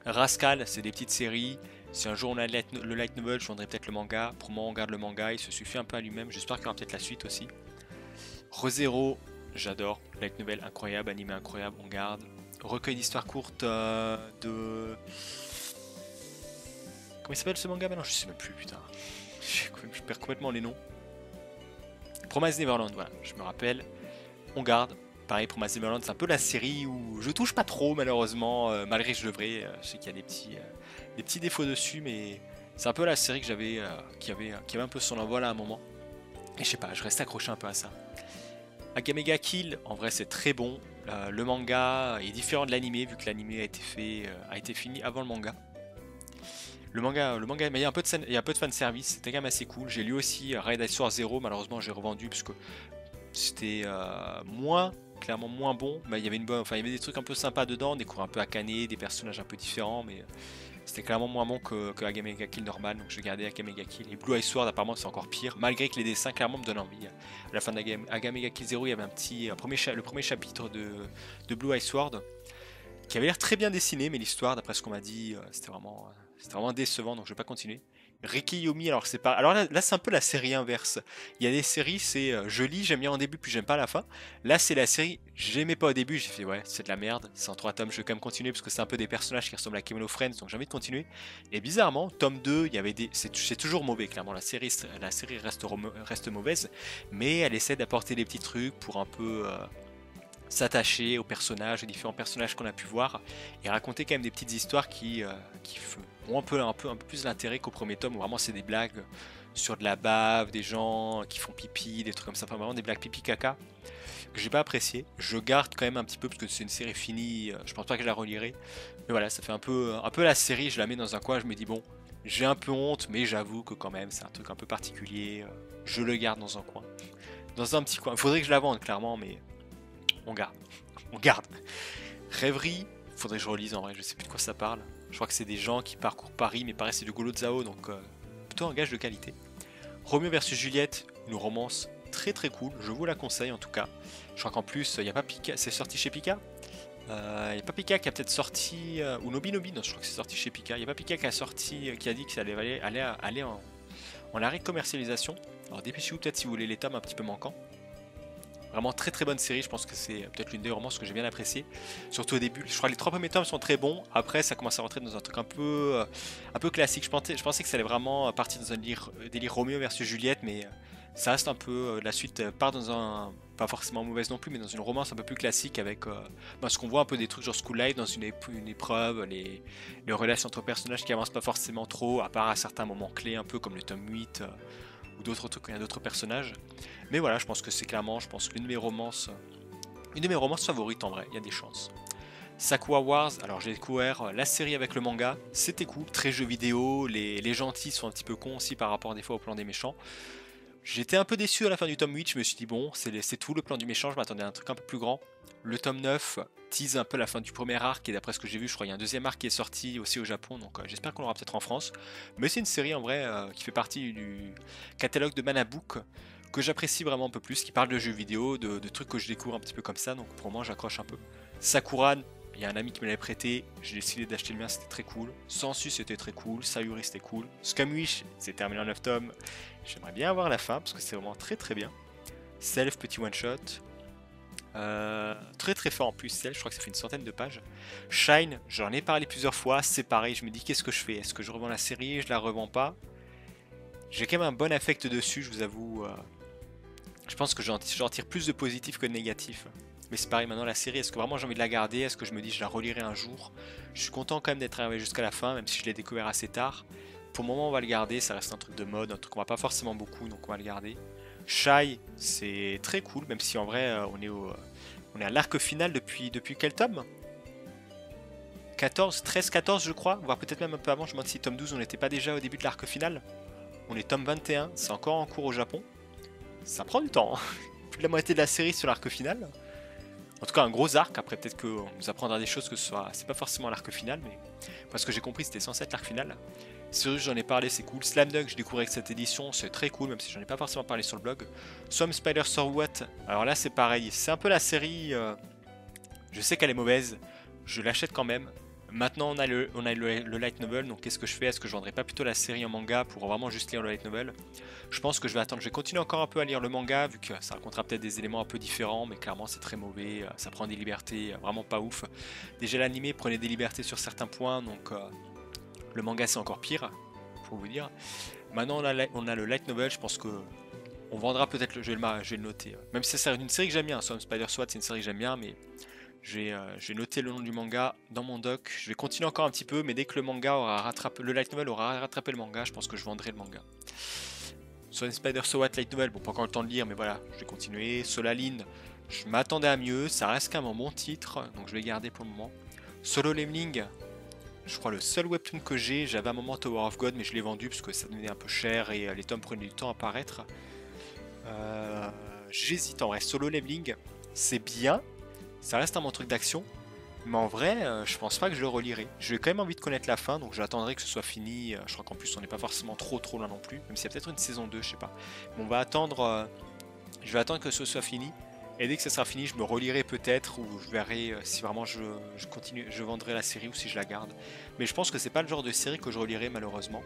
Rascal, c'est des petites séries. Si un jour on a le light novel, je vendrai peut-être le manga. Pour moi, on garde le manga, il se suffit un peu à lui-même. J'espère qu'il y aura peut-être la suite aussi. ReZero, j'adore. Light novel incroyable, animé incroyable, on garde. Recueil d'histoires courtes de... Comment il s'appelle ce manga maintenant? Je sais même plus, putain. Je perds complètement les noms. Promise Neverland, voilà, je me rappelle. On garde. Pareil, Promise Neverland, c'est un peu la série où je touche pas trop, malheureusement, malgré que je devrais. Je sais qu'il y a des petits défauts dessus, mais c'est un peu la série que j'avais, qui avait un peu son envol à un moment. Et je sais pas, je reste accroché un peu à ça. Agamega Kill, en vrai, c'est très bon. Le manga est différent de l'animé, vu que l'animé a été fini avant le manga. Le manga, mais il y a un peu de fanservice, c'était quand même assez cool. J'ai lu aussi Raid Ice 0, malheureusement j'ai revendu parce que c'était clairement moins bon. Mais il y avait il y avait des trucs un peu sympas dedans, des cours un peu Akane, des personnages un peu différents, mais c'était clairement moins bon que Agamega Kill normal, donc je gardais Agamega Kill. Et Blue Eye Sword apparemment c'est encore pire, malgré que les dessins clairement me donnent envie. À la fin d'Agamega Kill 0, il y avait le premier chapitre de Blue Eye Sword qui avait l'air très bien dessiné, mais l'histoire, d'après ce qu'on m'a dit, c'était vraiment décevant, donc je vais pas continuer. Riki Yomi, alors c'est pas. Alors là c'est un peu la série inverse. Il y a des séries, c'est je lis, j'aime bien en début, puis j'aime pas à la fin. Là c'est la série, j'aimais pas au début, j'ai fait ouais, c'est de la merde. C'est en 3 tomes, je vais quand même continuer parce que c'est un peu des personnages qui ressemblent à Kemono Friends, donc j'ai envie de continuer. Et bizarrement, tome 2, il y avait des. C'est toujours mauvais, clairement. La série reste mauvaise, mais elle essaie d'apporter des petits trucs pour un peu. S'attacher aux personnages, aux différents personnages qu'on a pu voir, et raconter quand même des petites histoires qui ont un peu plus d'intérêt qu'au premier tome où vraiment c'est des blagues sur de la bave, des gens qui font pipi, des trucs comme ça, enfin vraiment des blagues pipi caca que j'ai pas apprécié. Je garde quand même un petit peu parce que c'est une série finie, je pense pas que je la relirai, mais voilà, ça fait un peu la série, je la mets dans un coin, je me dis bon, j'ai un peu honte, mais j'avoue que quand même c'est un truc un peu particulier, je le garde dans un coin, dans un petit coin. Il faudrait que je la vende clairement, mais on garde. On garde. Rêverie, faudrait que je relise en vrai, je sais plus de quoi ça parle. Je crois que c'est des gens qui parcourent Paris, mais pareil c'est du Golo Zao, donc plutôt un gage de qualité. Roméo vs Juliette, une romance très très cool, je vous la conseille en tout cas. Je crois qu'en plus, il n'y a pas Pika, c'est sorti chez Pika. Il n'y a pas Pika qui a peut-être sorti, ou Nobi Nobi, non je crois que c'est sorti chez Pika. Il n'y a pas Pika qui a sorti, qui a dit que ça allait aller en arrêt de commercialisation. Alors dépêchez-vous peut-être si vous voulez les tomes un petit peu manquants. Vraiment très très bonne série, je pense que c'est peut-être l'une des romances que j'ai bien apprécié. Surtout au début, je crois que les 3 premiers tomes sont très bons, après ça commence à rentrer dans un truc un peu classique. Je pensais que ça allait vraiment partir dans un délire Roméo versus Juliette, mais ça reste un peu, la suite part dans un, pas forcément mauvaise non plus, mais dans une romance un peu plus classique avec ce qu'on voit un peu des trucs genre School Life dans une épreuve, les relations entre personnages qui avancent pas forcément trop, à part à certains moments clés, un peu comme le tome 8 ou d'autres trucs quand il y a d'autres personnages. Mais voilà, je pense que c'est clairement, l'une de mes romances favorites en vrai, il y a des chances. Sakura Wars, alors j'ai découvert la série avec le manga, c'était cool, très jeu vidéo, les gentils sont un petit peu cons aussi par rapport des fois au plan des méchants. J'étais un peu déçu à la fin du tome 8, je me suis dit bon, c'est tout le plan du méchant, je m'attendais à un truc un peu plus grand. Le tome 9 tease un peu la fin du premier arc, et d'après ce que j'ai vu, je crois qu'il y a un deuxième arc qui est sorti aussi au Japon, donc j'espère qu'on l'aura peut-être en France. Mais c'est une série en vrai qui fait partie du catalogue de Manabook, que j'apprécie vraiment un peu plus, qui parle de jeux vidéo, de trucs que je découvre un petit peu comme ça, donc pour moi j'accroche un peu. Sakuran, il y a un ami qui me l'avait prêté, j'ai décidé d'acheter le mien, c'était très cool. Sensu c'était très cool, Sayuri c'était cool. Scamwish, c'est terminé en 9 tomes, j'aimerais bien avoir la fin parce que c'est vraiment très très bien. Self, petit one shot. Très très fort en plus, Self, je crois que ça fait une centaine de pages. Shine, j'en ai parlé plusieurs fois, c'est pareil, je me dis qu'est-ce que je fais? Est-ce que je revends la série, je la revends pas? J'ai quand même un bon affect dessus, je vous avoue. Je pense que j'en tire plus de positif que de négatif. Mais c'est pareil, maintenant la série, est-ce que vraiment j'ai envie de la garder? Est-ce que je me dis je la relirai un jour? Je suis content quand même d'être arrivé jusqu'à la fin, même si je l'ai découvert assez tard. Pour le moment on va le garder, ça reste un truc de mode, un truc qu'on va pas forcément beaucoup, donc on va le garder. Shy, c'est très cool, même si en vrai on est à l'arc final depuis quel tome? 14, 13, 14 je crois, voire peut-être même un peu avant, je me demande si tome 12 on n'était pas déjà au début de l'arc final. On est tome 21, c'est encore en cours au Japon. Ça prend du temps, hein. Plus de la moitié de la série sur l'arc final. En tout cas un gros arc, après peut-être qu'on nous apprendra des choses que c'est pas forcément l'arc final, mais parce que j'ai compris c'était censé être l'arc final. Sirius j'en ai parlé, c'est cool. Slam Dunk je découvrais avec cette édition, c'est très cool, même si j'en ai pas forcément parlé sur le blog. Some Spider So What, alors là c'est pareil, c'est un peu la série, je sais qu'elle est mauvaise, je l'achète quand même. Maintenant on a le light novel, donc qu'est-ce que je fais? Est-ce que je vendrais pas plutôt la série en manga pour vraiment juste lire le light novel? Je pense que je vais attendre, je vais continuer encore un peu à lire le manga vu que ça racontera peut-être des éléments un peu différents, mais clairement c'est très mauvais, ça prend des libertés vraiment pas ouf. Déjà l'animé prenait des libertés sur certains points, donc le manga c'est encore pire, pour vous dire. Maintenant on a le light novel, je pense que on vendra peut-être je vais le noter. Même si c'est une série que j'aime bien, Son Spider SWAT c'est une série que j'aime bien, mais j'ai noté le nom du manga dans mon doc. Je vais continuer encore un petit peu, mais dès que le manga aura rattrapé, le light novel aura rattrapé le manga, je pense que je vendrai le manga. Sonic Spider SWAT light novel, bon pas encore le temps de lire, mais voilà, je vais continuer. Solaline, je m'attendais à mieux, ça reste quand même un bon titre, donc je vais garder pour le moment. Solo Leveling, je crois le seul webtoon que j'ai, j'avais un moment Tower of God, mais je l'ai vendu parce que ça devenait un peu cher et les tomes prenaient du temps à paraître. J'hésite en vrai, Solo Leveling, c'est bien, ça reste un bon truc d'action, mais en vrai, je pense pas que je le relirai. J'ai quand même envie de connaître la fin, donc j'attendrai que ce soit fini. Je crois qu'en plus, on n'est pas forcément trop loin non plus, même s'il y a peut-être une saison 2, je sais pas. Mais on va attendre, je vais attendre que ce soit fini. Et dès que ce sera fini, je me relirai peut-être, ou je verrai si vraiment je continue, je vendrai la série ou si je la garde. Mais je pense que c'est pas le genre de série que je relirai malheureusement.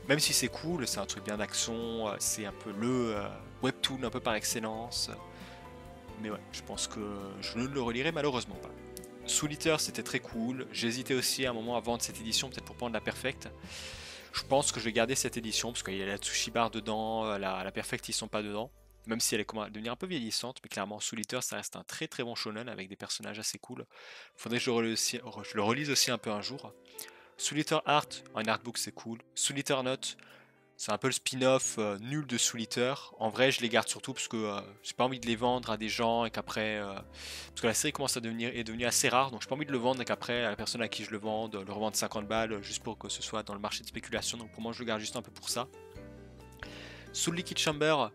Même si c'est cool, c'est un truc bien d'action, c'est un peu le webtoon un peu par excellence. Mais ouais, je pense que je ne le relirai malheureusement pas. Soul Eater c'était très cool, j'hésitais aussi à un moment à vendre cette édition, peut-être pour prendre la Perfect. Je pense que je vais garder cette édition parce qu'il y a la Tsushi Bar dedans, la Perfect ils sont pas dedans. Même si elle est commence à devenir un peu vieillissante, mais clairement Soul Eater ça reste un très très bon shonen avec des personnages assez cool. Faudrait que je le relise aussi un peu un jour. Soul Eater Art, en artbook c'est cool. Soul Eater Note, c'est un peu le spin-off nul de Soul Eater. En vrai, je les garde surtout parce que j'ai pas envie de les vendre à des gens et qu'après. Parce que la série commence est devenue assez rare, donc j'ai pas envie de le vendre et qu'après, la personne à qui je le vende, le revende 50 balles juste pour que ce soit dans le marché de spéculation. Donc pour moi, je le garde juste un peu pour ça. Soul Liquid Chamber,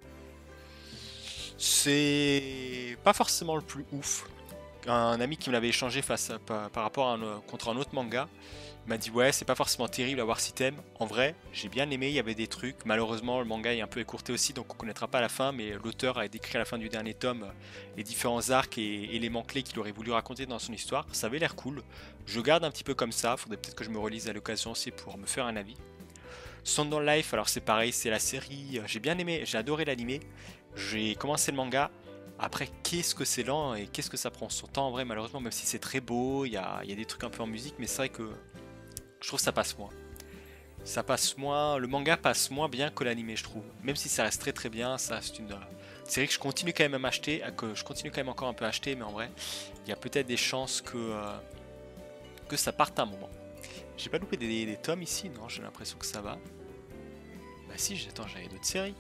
c'est pas forcément le plus ouf. Un ami qui me l'avait échangé par rapport contre un autre manga m'a dit ouais c'est pas forcément terrible à voir si t'aimes. En vrai j'ai bien aimé, il y avait des trucs. Malheureusement le manga est un peu écourté aussi donc on connaîtra pas la fin, mais l'auteur a décrit à la fin du dernier tome les différents arcs et éléments clés qu'il aurait voulu raconter dans son histoire. Ça avait l'air cool. Je garde un petit peu comme ça, faudrait peut-être que je me relise à l'occasion aussi pour me faire un avis. Sandal Life, alors c'est pareil, c'est la série, j'ai bien aimé, j'ai adoré l'animé. J'ai commencé le manga. Après, qu'est-ce que c'est lent et qu'est-ce que ça prend son temps en vrai, malheureusement, même si c'est très beau, il y a des trucs un peu en musique, mais c'est vrai que je trouve que ça passe moins. Ça passe moins, le manga passe moins bien que l'animé, je trouve. Même si ça reste très très bien, ça c'est une série que je continue quand même à m'acheter, que je continue quand même encore un peu à acheter, mais en vrai, il y a peut-être des chances que ça parte un moment. J'ai pas loupé des tomes ici, non, j'ai l'impression que ça va. Bah si, attends, j'avais d'autres séries.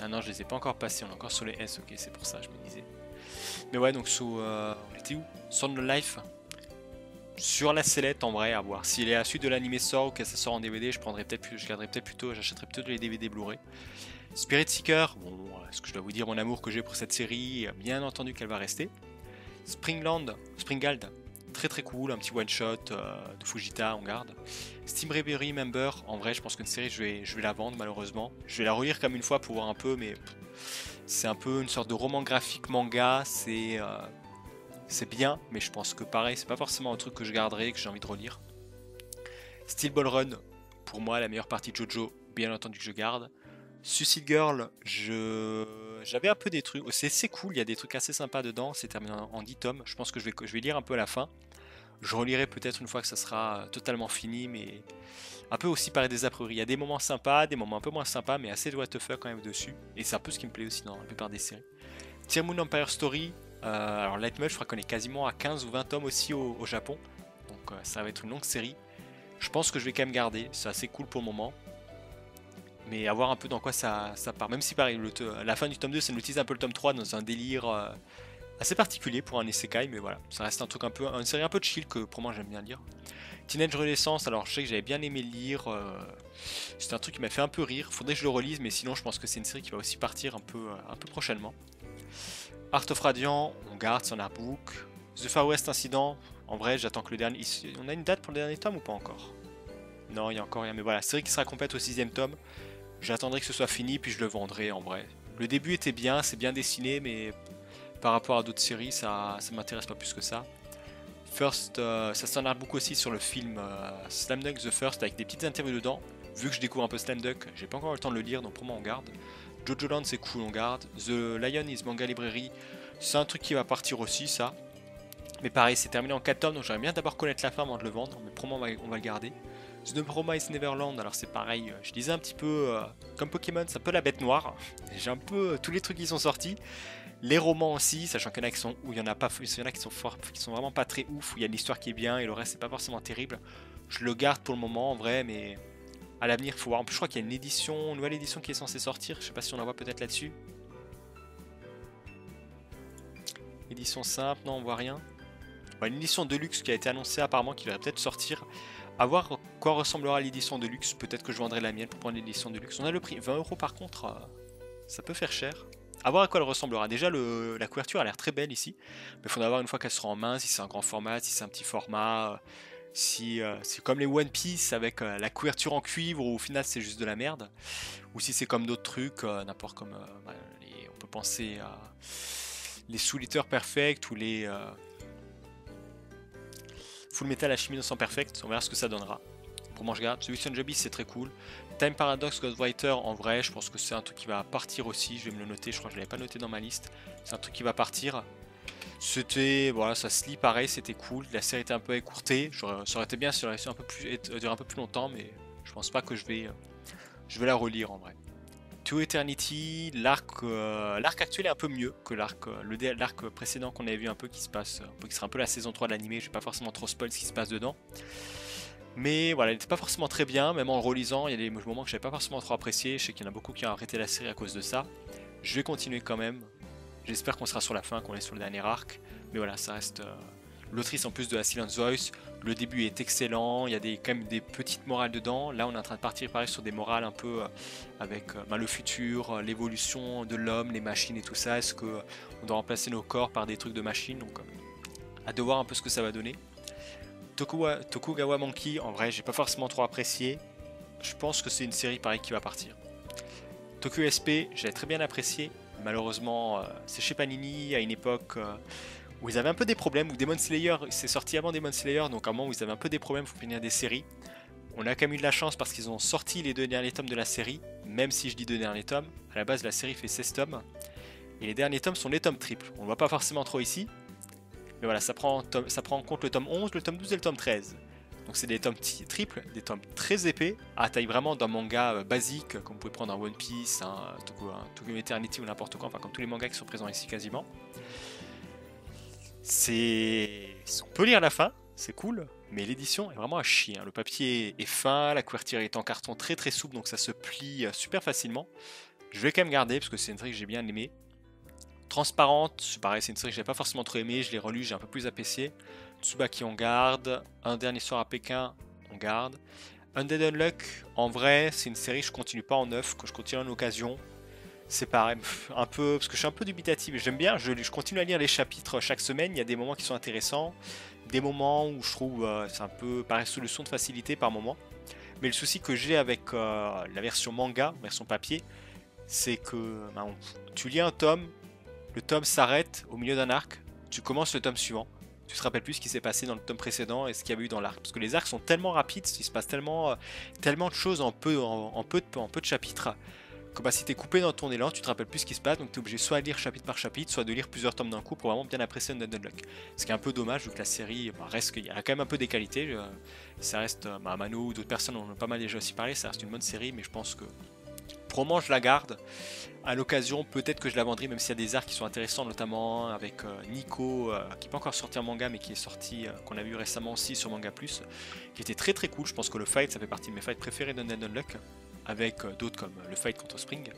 Ah non, je les ai pas encore passés, on est encore sur les S, ok, c'est pour ça, je me disais. Mais ouais, donc on était où? Sound Life. Sur la sellette en vrai, à voir. Si la suite de l'anime sort ou que ça sort en DVD, je garderai peut-être plutôt, j'achèterai plutôt les DVD Blu-ray. Spirit Seeker, bon, est-ce que je dois vous dire mon amour que j'ai pour cette série? Bien entendu qu'elle va rester. Springald, très très cool, un petit one shot de Fujita, on garde. Steam Reverie Member, en vrai, je pense qu'une série, je vais la vendre malheureusement. Je vais la relire comme une fois pour voir un peu, mais c'est un peu une sorte de roman graphique manga, c'est bien, mais je pense que pareil, c'est pas forcément un truc que je garderai, que j'ai envie de relire. Steel Ball Run, pour moi, la meilleure partie de JoJo, bien entendu que je garde. Suicide Girl, j'avais un peu des trucs, c'est cool, il y a des trucs assez sympas dedans, c'est terminé en 10 tomes, je pense que je vais lire un peu à la fin. Je relirai peut-être une fois que ça sera totalement fini, mais un peu aussi par des a priori. Il y a des moments sympas, des moments un peu moins sympas, mais assez de what the fuck quand même dessus. Et c'est un peu ce qui me plaît aussi dans la plupart des séries. Tier Moon Empire Story, alors Light Mud, je crois qu'on est quasiment à 15 ou 20 tomes aussi au Japon. Donc ça va être une longue série. Je pense que je vais quand même garder, c'est assez cool pour le moment. Mais à voir un peu dans quoi ça part. Même si pareil, la fin du tome 2, ça nous utilise un peu le tome 3 dans un délire assez particulier pour un isekai, mais voilà, ça reste un truc une série un peu chill que pour moi j'aime bien lire. Teenage Renaissance, alors je sais que j'avais bien aimé le lire, c'était un truc qui m'a fait un peu rire, faudrait que je le relise, mais sinon je pense que c'est une série qui va aussi partir un peu prochainement. Art of Radiant, on garde son artbook. The Far West Incident, en vrai j'attends que le dernier... On a une date pour le dernier tome ou pas encore? Non, il y a encore rien, mais voilà, série qui sera complète au 6ème tome. J'attendrai que ce soit fini, puis je le vendrai en vrai. Le début était bien, c'est bien dessiné, mais par rapport à d'autres séries, ça m'intéresse pas plus que ça. First, ça s'en beaucoup aussi sur le film Slam Dunk The First avec des petites interviews dedans. Vu que je découvre un peu Slam Dunk, j'ai pas encore eu le temps de le lire, donc pour moi on garde. Jojo Land c'est cool, on garde. The Lion is Manga Library, c'est un truc qui va partir aussi, ça. Mais pareil, c'est terminé en 4 tomes, donc j'aimerais bien d'abord connaître la fin avant de le vendre, mais pour moi on va le garder. The No Promise Neverland, alors c'est pareil, je disais un petit peu comme Pokémon, c'est un peu la bête noire. J'ai un peu tous les trucs qui sont sortis. Les romans aussi, sachant qu'il y en a qui sont où il y en a pas, il y en a qui sont forts, qui sont vraiment pas très ouf, où il y a une histoire qui est bien et le reste c'est pas forcément terrible. Je le garde pour le moment en vrai, mais à l'avenir il faut voir. En plus je crois qu'il y a une nouvelle édition qui est censée sortir, je sais pas si on en voit peut-être là-dessus. Édition simple, non on voit rien. Bon, une édition de luxe qui a été annoncée apparemment qui va peut-être sortir. A voir quoi ressemblera l'édition de luxe, peut-être que je vendrai la mienne pour prendre l'édition de luxe. On a le prix, 20 € par contre, ça peut faire cher. A voir à quoi elle ressemblera. Déjà, la couverture a l'air très belle ici. Mais il faudra voir une fois qu'elle sera en main, si c'est un grand format, si c'est un petit format. Si c'est comme les One Piece avec la couverture en cuivre ou au final c'est juste de la merde. Ou si c'est comme d'autres trucs, n'importe comme. On peut penser à les Soul Eater Perfect ou les Full Metal Alchemy Innocent Perfect. On verra ce que ça donnera. Pour moi, je garde. The Wilson Joby, c'est très cool. Time Paradox Ghostwriter, en vrai, je pense que c'est un truc qui va partir aussi. Je vais me le noter, je crois que je ne l'avais pas noté dans ma liste. C'est un truc qui va partir. C'était, voilà, ça se lit pareil, c'était cool. La série était un peu écourtée. Ça aurait été bien si elle aurait duré un peu plus longtemps, mais je pense pas que je vais la relire en vrai. To Eternity, l'arc actuel est un peu mieux que l'arc précédent qu'on avait vu un peu qui se passe, qui sera un peu la saison 3 de l'anime. Je vais pas forcément trop spoil ce qui se passe dedans. Mais voilà, il n'était pas forcément très bien, même en le relisant, il y a des moments que j'avais pas forcément trop apprécié. Je sais qu'il y en a beaucoup qui ont arrêté la série à cause de ça. Je vais continuer quand même. J'espère qu'on sera sur la fin, qu'on est sur le dernier arc. Mais voilà, ça reste l'autrice en plus de la Silence Voice. Le début est excellent, il y a quand même des petites morales dedans. Là, on est en train de partir pareil sur des morales un peu avec le futur, l'évolution de l'homme, les machines et tout ça. Est-ce qu'on doit remplacer nos corps par des trucs de machines? Donc, hâte de voir un peu ce que ça va donner. Tokugawa Monkey, en vrai, j'ai pas forcément trop apprécié. Je pense que c'est une série pareil qui va partir. Tokyo SP, j'avais très bien apprécié. Malheureusement, c'est chez Panini à une époque où ils avaient un peu des problèmes. Où Demon Slayer, c'est sorti avant Demon Slayer, donc à un moment où ils avaient un peu des problèmes pour finir des séries. On a quand même eu de la chance parce qu'ils ont sorti les 2 derniers tomes de la série. Même si je dis 2 derniers tomes, à la base la série fait 16 tomes. Et les derniers tomes sont les tomes triples. On ne voit pas forcément trop ici. Mais voilà, ça prend en compte le tome 11, le tome 12 et le tome 13. Donc c'est des tomes triples, des tomes très épais, à taille vraiment d'un manga basique, comme vous pouvez prendre un One Piece, un Tokyo Eternity ou n'importe quoi, enfin comme tous les mangas qui sont présents ici quasiment. On peut lire la fin, c'est cool, mais l'édition est vraiment à chier. Le papier est fin, la couverture est en carton très très souple, donc ça se plie super facilement. Je vais quand même garder, parce que c'est une série que j'ai bien aimée. Transparente, pareil, c'est une série que j'ai pas forcément trop aimée, je l'ai relue, j'ai un peu plus apprécié. Tsubaki on garde, Un dernier soir à Pékin on garde. Undead Unluck, en vrai, c'est une série que je continue pas en neuf, que je continue en occasion. C'est pareil, un peu, parce que je suis un peu dubitatif, j'aime bien, je continue à lire les chapitres chaque semaine, il y a des moments qui sont intéressants, des moments où je trouve c'est un peu pareil solution de facilité par moment. Mais le souci que j'ai avec la version manga, version papier, c'est que tu lis un tome, le tome s'arrête au milieu d'un arc, tu commences le tome suivant, tu te rappelles plus ce qui s'est passé dans le tome précédent et ce qu'il y avait eu dans l'arc. Parce que les arcs sont tellement rapides, il se passe tellement de choses en peu de chapitres, que si t'es coupé dans ton élan, tu te rappelles plus ce qui se passe, donc t'es obligé soit de lire chapitre par chapitre, soit de lire plusieurs tomes d'un coup pour vraiment bien apprécier Undead Unluck. Ce qui est un peu dommage, vu que la série reste, il y a quand même un peu des qualités, ça reste, Mano ou d'autres personnes en ont pas mal déjà aussi parlé, ça reste une bonne série, mais je pense que pour le moment je la garde. À l'occasion, peut-être que je la vendrai, même s'il y a des arcs qui sont intéressants, notamment avec Nico, qui n'est pas encore sorti en manga, mais qui est sorti, qu'on a vu récemment aussi sur Manga Plus, qui était très très cool. Je pense que le fight, ça fait partie de mes fights préférés d'Undead Unluck, avec d'autres comme le fight contre Spring.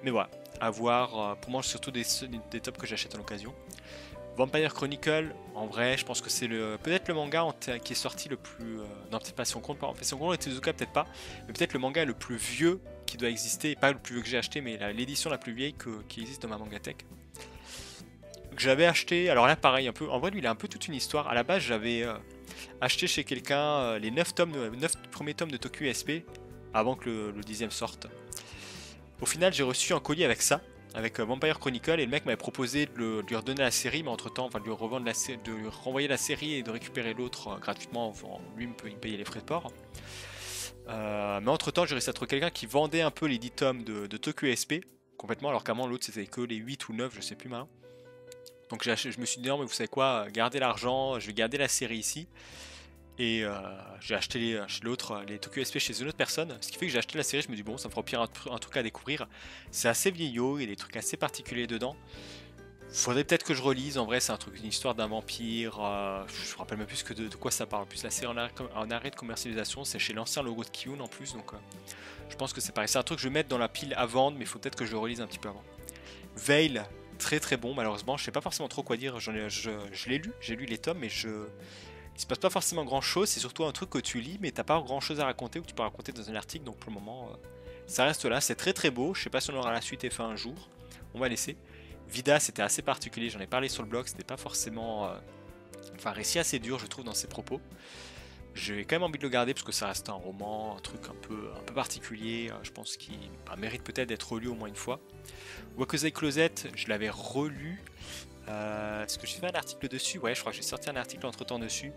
Mais voilà, à voir. Pour moi, surtout des tops que j'achète à l'occasion. Vampire Chronicle, en vrai, je pense que c'est peut-être le manga qui est sorti le plus. Non, peut-être pas si on compte pas. En fait, si on compte Tezuka, peut-être pas. Mais peut-être le manga le plus vieux qui doit exister. Pas le plus vieux que j'ai acheté, mais l'édition la plus vieille qui existe dans ma mangatech. Que j'avais acheté. Alors là, pareil, un peu. En vrai, lui, il a un peu toute une histoire. À la base, j'avais acheté chez quelqu'un les 9 premiers tomes de Tokyo SP avant que le 10e sorte. Au final, j'ai reçu un colis avec ça. avec Vampire Chronicle, et le mec m'avait proposé de lui redonner la série, mais entre temps, enfin de lui revendre de lui renvoyer la série et de récupérer l'autre gratuitement, enfin, lui il payait les frais de port. Mais entre temps, j'ai réussi à trouver quelqu'un qui vendait un peu les 10 tomes de Tokyo SP complètement, alors qu'avant l'autre c'était que les 8 ou 9, je sais plus maintenant. Donc je me suis dit non, mais vous savez quoi, gardez l'argent, je vais garder la série ici. Et j'ai acheté chez l'autre les Tokyo SP chez une autre personne. Ce qui fait que j'ai acheté la série, je me dis bon, ça me fera au pire un truc à découvrir. C'est assez vieillot, il y a des trucs assez particuliers dedans. Faudrait peut-être que je relise, en vrai c'est un truc, une histoire d'un vampire, je me rappelle même plus que de quoi ça parle. En plus la série en arrêt de commercialisation, c'est chez l'ancien logo de Kiyun en plus, donc je pense que c'est pareil. C'est un truc que je vais mettre dans la pile à vendre, mais il faut peut-être que je le relise un petit peu avant. Veil, très très bon malheureusement, je sais pas forcément trop quoi dire, je l'ai lu, j'ai lu les tomes, mais il se passe pas forcément grand chose, c'est surtout un truc que tu lis, mais t'as pas grand chose à raconter ou que tu peux raconter dans un article, donc pour le moment ça reste là, c'est très très beau, je sais pas si on aura la suite et fin un jour, on va laisser. Vida, c'était assez particulier, j'en ai parlé sur le blog, c'était pas forcément... Enfin, récit assez dur, je trouve, dans ses propos. J'ai quand même envie de le garder parce que ça reste un roman, un truc un peu particulier, je pense qu'il mérite peut-être d'être relu au moins une fois. Wakusei Closet, je l'avais relu. Est-ce que j'ai fait un article dessus? Ouais, je crois que j'ai sorti un article entre temps dessus.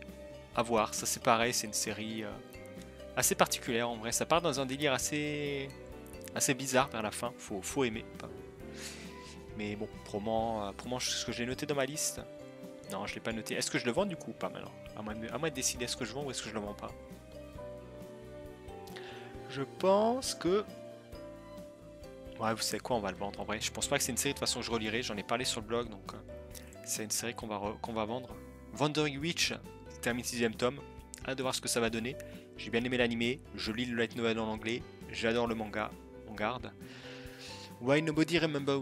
À voir, ça c'est pareil, c'est une série assez particulière en vrai. Ça part dans un délire assez bizarre vers la fin, faut aimer. Mais bon, pour moi, ce que j'ai noté dans ma liste, non, je l'ai pas noté. Est-ce que je le vends du coup ou pas maintenant? À moi de décider est-ce que je vends ou est-ce que je le vends pas. Je pense que... Ouais, vous savez quoi, on va le vendre en vrai. Je pense pas que c'est une série de toute façon que je relirai, j'en ai parlé sur le blog, donc c'est une série qu'on va vendre. Wandering Witch, termine 6ème tome. Hâte de voir ce que ça va donner. J'ai bien aimé l'animé, je lis le light novel en anglais, j'adore le manga, on garde. Why Nobody Remember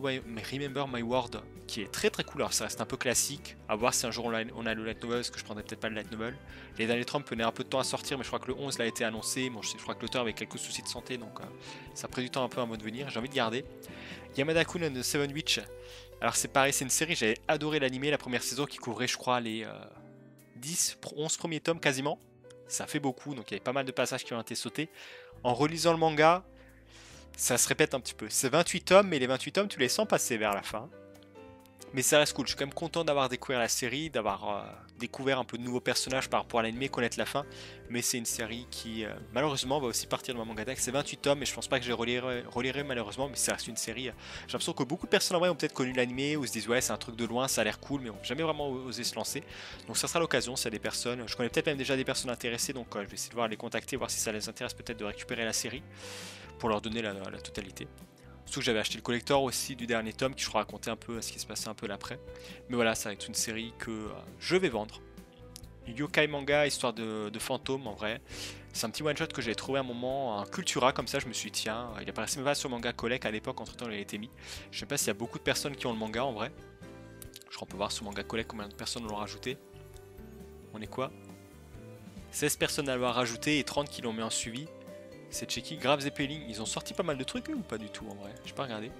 My Word, qui est très très cool. Alors ça reste un peu classique. À voir si un jour on a le light novel, parce que je prendrais peut-être pas le light novel. Les derniers tomes prenaient un peu de temps à sortir, mais je crois que le 11 l'a été annoncé. Bon, je crois que l'auteur avait quelques soucis de santé, donc ça a pris du temps un peu à me venir. J'ai envie de garder. Yamada-kun and the Seven Witch. Alors c'est pareil, c'est une série, j'avais adoré l'animé, la première saison qui couvrait, je crois, les 11 premiers tomes quasiment. Ça fait beaucoup, donc il y avait pas mal de passages qui ont été sautés. En relisant le manga, ça se répète un petit peu. C'est 28 tomes, mais les 28 tomes, tu les sens passer vers la fin. Mais ça reste cool. Je suis quand même content d'avoir découvert la série, d'avoir découvert un peu de nouveaux personnages par rapport à l'anime, connaître la fin. Mais c'est une série qui, malheureusement, va aussi partir de ma manga deck. C'est 28 tomes, et je pense pas que je relirai malheureusement, mais ça reste une série. J'ai l'impression que beaucoup de personnes en vrai ont peut-être connu l'anime ou se disent ouais, c'est un truc de loin, ça a l'air cool, mais n'ont jamais vraiment osé se lancer. Donc ça sera l'occasion, s'il y a des personnes. Je connais peut-être même déjà des personnes intéressées, donc je vais essayer de voir les contacter, voir si ça les intéresse peut-être de récupérer la série pour leur donner la totalité. Surtout que j'avais acheté le collector aussi du dernier tome qui je crois raconter un peu ce qui se passait un peu l'après. Mais voilà, ça va être une série que je vais vendre. Yokai manga, histoire de fantômes en vrai. C'est un petit one shot que j'ai trouvé à un moment, un Cultura comme ça, je me suis dit tiens, il apparaissait même pas sur Manga Collect à l'époque, entre temps il a été mis. Je sais pas s'il y a beaucoup de personnes qui ont le manga en vrai. Je crois qu'on peut voir sur Manga Collect combien de personnes l'ont rajouté. On est quoi? 16 personnes à l'avoir rajouté et 30 qui l'ont mis en suivi. C'est checky. Graves et Pelling, ils ont sorti pas mal de trucs eux, ou pas du tout en vrai? J'ai pas regardé.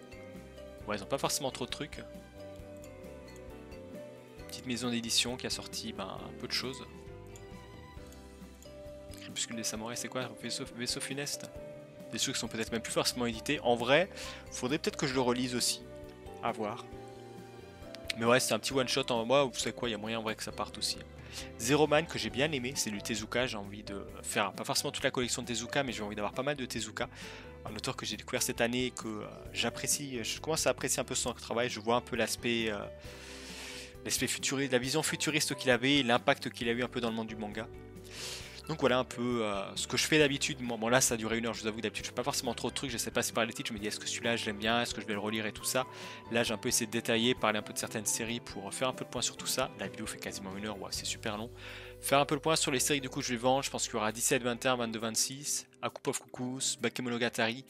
Ouais, ils ont pas forcément trop de trucs. Petite maison d'édition qui a sorti un peu de choses. Crépuscule des samouraïs, c'est quoi? Vaisseau funeste. Des trucs qui sont peut-être même plus forcément édités. En vrai, faudrait peut-être que je le relise aussi. À voir. Mais ouais, c'est un petit one shot en moi, vous savez quoi, il y a moyen en vrai que ça parte aussi. Zero Man que j'ai bien aimé, c'est du Tezuka, j'ai envie de faire, pas forcément toute la collection de Tezuka, mais j'ai envie d'avoir pas mal de Tezuka. Un auteur que j'ai découvert cette année et que j'apprécie, je commence à apprécier un peu son travail, je vois un peu l'aspect futuriste, la vision futuriste qu'il avait et l'impact qu'il a eu un peu dans le monde du manga. Donc voilà un peu ce que je fais d'habitude. Bon là ça a duré 1 heure, je vous avoue, d'habitude je fais pas forcément trop de trucs, je sais pas si par les titres, je me dis est-ce que celui-là je l'aime bien, est-ce que je vais le relire et tout ça. Là j'ai un peu essayé de détailler, parler un peu de certaines séries pour faire un peu de point sur tout ça. La vidéo fait quasiment 1 heure, ouais, c'est super long. Faire un peu le point sur les séries du coup je vais vendre, je pense qu'il y aura 17, 21, 22, 26, Akup of Cuckoos, Bakemonogatari,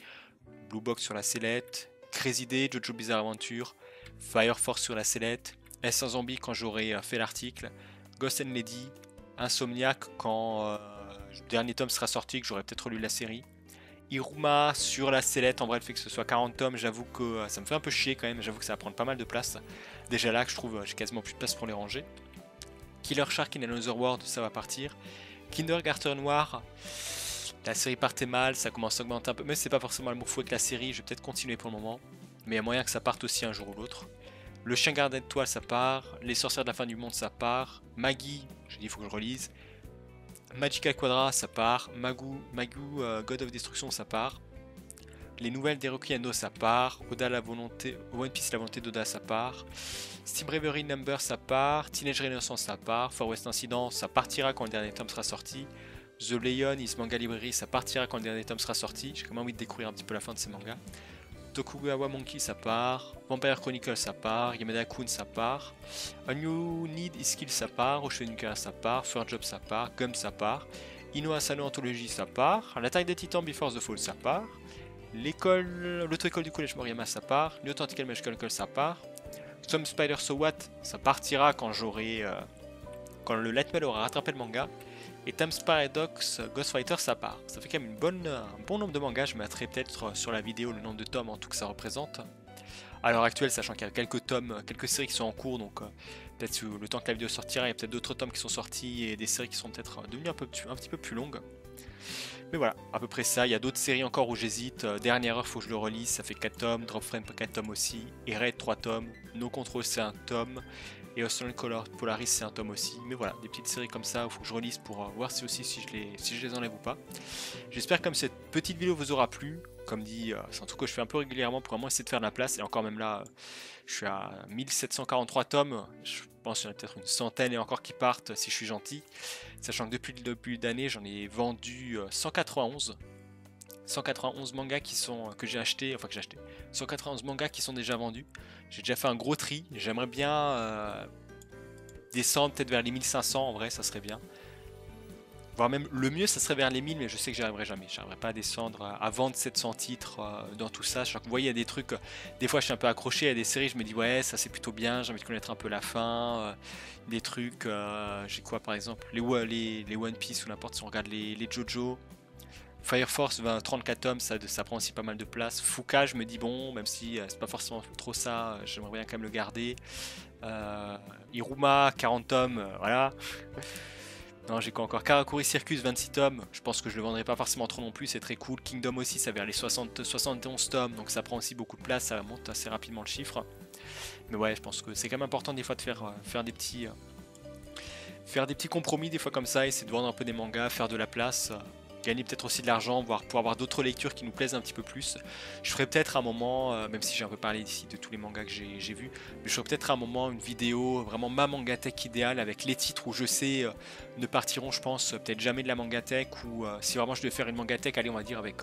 Blue Box sur la sellette, Crazy Day, Jojo Bizarre Adventure, Fire Force sur la sellette, S1 Zombie quand j'aurai fait l'article, Ghost and Lady, Insomniac quand le dernier tome sera sorti, que j'aurai peut-être relu la série. Iruma sur la sellette, en vrai le fait que ce soit 40 tomes, j'avoue que ça me fait un peu chier quand même, j'avoue que ça va prendre pas mal de place. Déjà là que je trouve j'ai quasiment plus de place pour les ranger. Killer Shark in Another World, ça va partir. Kindergarten Noir, la série partait mal, ça commence à augmenter un peu, mais c'est pas forcément l'amour fou avec la série, je vais peut-être continuer pour le moment. mais il y a moyen que ça parte aussi un jour ou l'autre. Le chien gardien d'étoiles, ça part. Les sorcières de la fin du monde, ça part. Maggie, j'ai dit il faut que je relise. Magical Quadra, ça part. Magoo, God of Destruction, ça part. Les nouvelles d'Hiroki Ando, ça part. Oda la volonté, One Piece la volonté d'Oda, ça part. Steam Bravery Number, ça part. Teenage Renaissance, ça part. Far West Incident, ça partira quand le dernier tome sera sorti. The Leon is Manga Library, ça partira quand le dernier tome sera sorti. J'ai quand même envie de découvrir un petit peu la fin de ces mangas. Tokugawa Monkey, ça part. Vampire Chronicles, ça part. Yamada-kun, ça part. A New Need is Kill, ça part. Oshinuka, ça part. Fur Job, ça part. Gum, ça part. Ino Asano Anthology, ça part. L'attaque des titans Before the Fall, ça part. L'auto-école du collège Moriyama, ça part. New Tentacle Magical Call, ça part. Some Spider So What, ça partira quand quand le Light Mail aura rattrapé le manga. Et Times Paradox Ghost Fighter, ça part. Ça fait quand même un bon nombre de mangas. Je mettrai peut-être sur la vidéo le nombre de tomes en tout que ça représente. À l'heure actuelle, sachant qu'il y a quelques tomes, quelques séries qui sont en cours, donc peut-être le temps que la vidéo sortira, il y a peut-être d'autres tomes qui sont sortis et des séries qui sont peut-être devenues un petit peu plus longues. Mais voilà, à peu près ça. Il y a d'autres séries encore où j'hésite. Dernière heure, faut que je le relise. Ça fait 4 tomes. Drop Frame 4 tomes aussi. Et Raid 3 tomes. No Control, c'est un tome. Et Australian Color Polaris, c'est un tome aussi. Mais voilà, des petites séries comme ça où il faut que je relise pour voir si je les enlève ou pas. J'espère que comme cette petite vidéo vous aura plu. Comme dit, c'est un truc que je fais un peu régulièrement pour vraiment essayer de faire de la place. Et encore même là, je suis à 1743 tomes. Je pense qu'il y en a peut-être une centaine et encore qui partent si je suis gentil. Sachant que depuis le début d'année, j'en ai vendu 191. 191 mangas que j'ai acheté. 191 mangas qui sont déjà vendus. J'ai déjà fait un gros tri. J'aimerais bien descendre peut-être vers les 1500 en vrai, ça serait bien. Voire même le mieux, ça serait vers les 1000, mais je sais que j'y arriverai jamais. J'arriverai pas à descendre à vendre 700 titres dans tout ça. Vous voyez, il y a des trucs. Des fois, je suis un peu accroché à des séries. Je me dis, ouais, ça c'est plutôt bien. J'ai envie de connaître un peu la fin. Des trucs. J'ai quoi par exemple les One Piece ou n'importe si on regarde les JoJo. Fire Force, 34 tomes, ça prend aussi pas mal de place. Fuka, je me dis, bon, même si c'est pas forcément trop ça, j'aimerais bien quand même le garder. Iruma, 40 tomes, voilà. Non, j'ai quoi encore Karakuri Circus, 26 tomes. Je pense que je le vendrai pas forcément trop non plus, c'est très cool. Kingdom aussi, ça vers les 71 tomes, donc ça prend aussi beaucoup de place, ça monte assez rapidement le chiffre. Mais ouais, je pense que c'est quand même important des fois de faire des petits compromis des fois comme ça, essayer de vendre un peu des mangas, faire de la place. Gagner peut-être aussi de l'argent, voire pour avoir d'autres lectures qui nous plaisent un petit peu plus. Je ferai peut-être un moment, même si j'ai un peu parlé ici de tous les mangas que j'ai vus, mais je ferai peut-être un moment une vidéo, vraiment ma mangatech idéale avec les titres où je sais ne partiront, je pense, peut-être jamais de la mangatech, ou si vraiment je devais faire une mangatech, allez, on va dire avec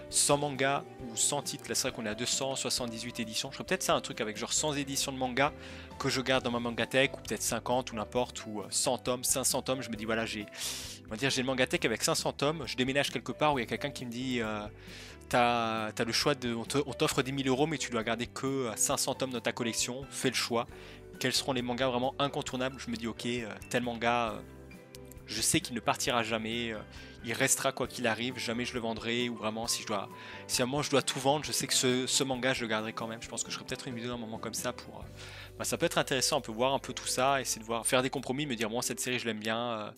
100 mangas ou 100 titres, là c'est vrai qu'on est à 278 éditions, je ferai peut-être ça un truc avec genre 100 éditions de manga que je garde dans ma mangatech, ou peut-être 50 ou n'importe, ou 100 tomes, 500 tomes, je me dis voilà, j'ai le mangatech avec 500 tomes, je déménage quelque part où il y a quelqu'un qui me dit t'as le choix on t'offre 10 000 euros mais tu dois garder que 500 tomes dans ta collection, fais le choix. Quels seront les mangas vraiment incontournables? Je me dis ok, tel manga, je sais qu'il ne partira jamais, il restera quoi qu'il arrive, jamais je le vendrai, ou vraiment si à un moment je dois tout vendre, je sais que ce manga je le garderai quand même. Je pense que je ferai peut-être une vidéo à un moment comme ça pour... ça peut être intéressant, on peut voir un peu tout ça, essayer de faire des compromis, me dire moi cette série je l'aime bien.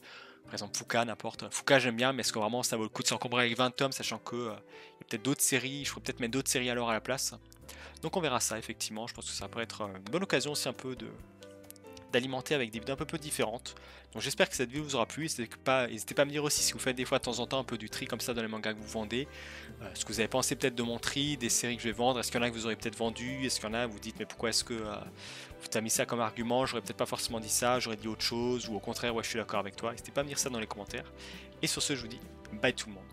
Par exemple, Fuka, n'importe. Fuka, j'aime bien, mais est-ce que vraiment ça vaut le coup de s'encombrer avec 20 tomes, sachant que y a peut-être d'autres séries, je pourrais peut-être mettre d'autres séries alors à la place. Donc on verra ça, effectivement. Je pense que ça pourrait être une bonne occasion aussi un peu d'alimenter avec des vidéos un peu différentes. Donc j'espère que cette vidéo vous aura plu. N'hésitez pas à me dire aussi si vous faites des fois de temps en temps un peu du tri comme ça dans les mangas que vous vendez. Ce que vous avez pensé peut-être de mon tri, des séries que je vais vendre. Est-ce qu'il y en a que vous aurez peut-être vendu? Est-ce qu'il y en a vous dites mais pourquoi est-ce que vous t'as mis ça comme argument? J'aurais peut-être pas forcément dit ça, j'aurais dit autre chose, ou au contraire ouais je suis d'accord avec toi. N'hésitez pas à me dire ça dans les commentaires. Et sur ce je vous dis bye tout le monde.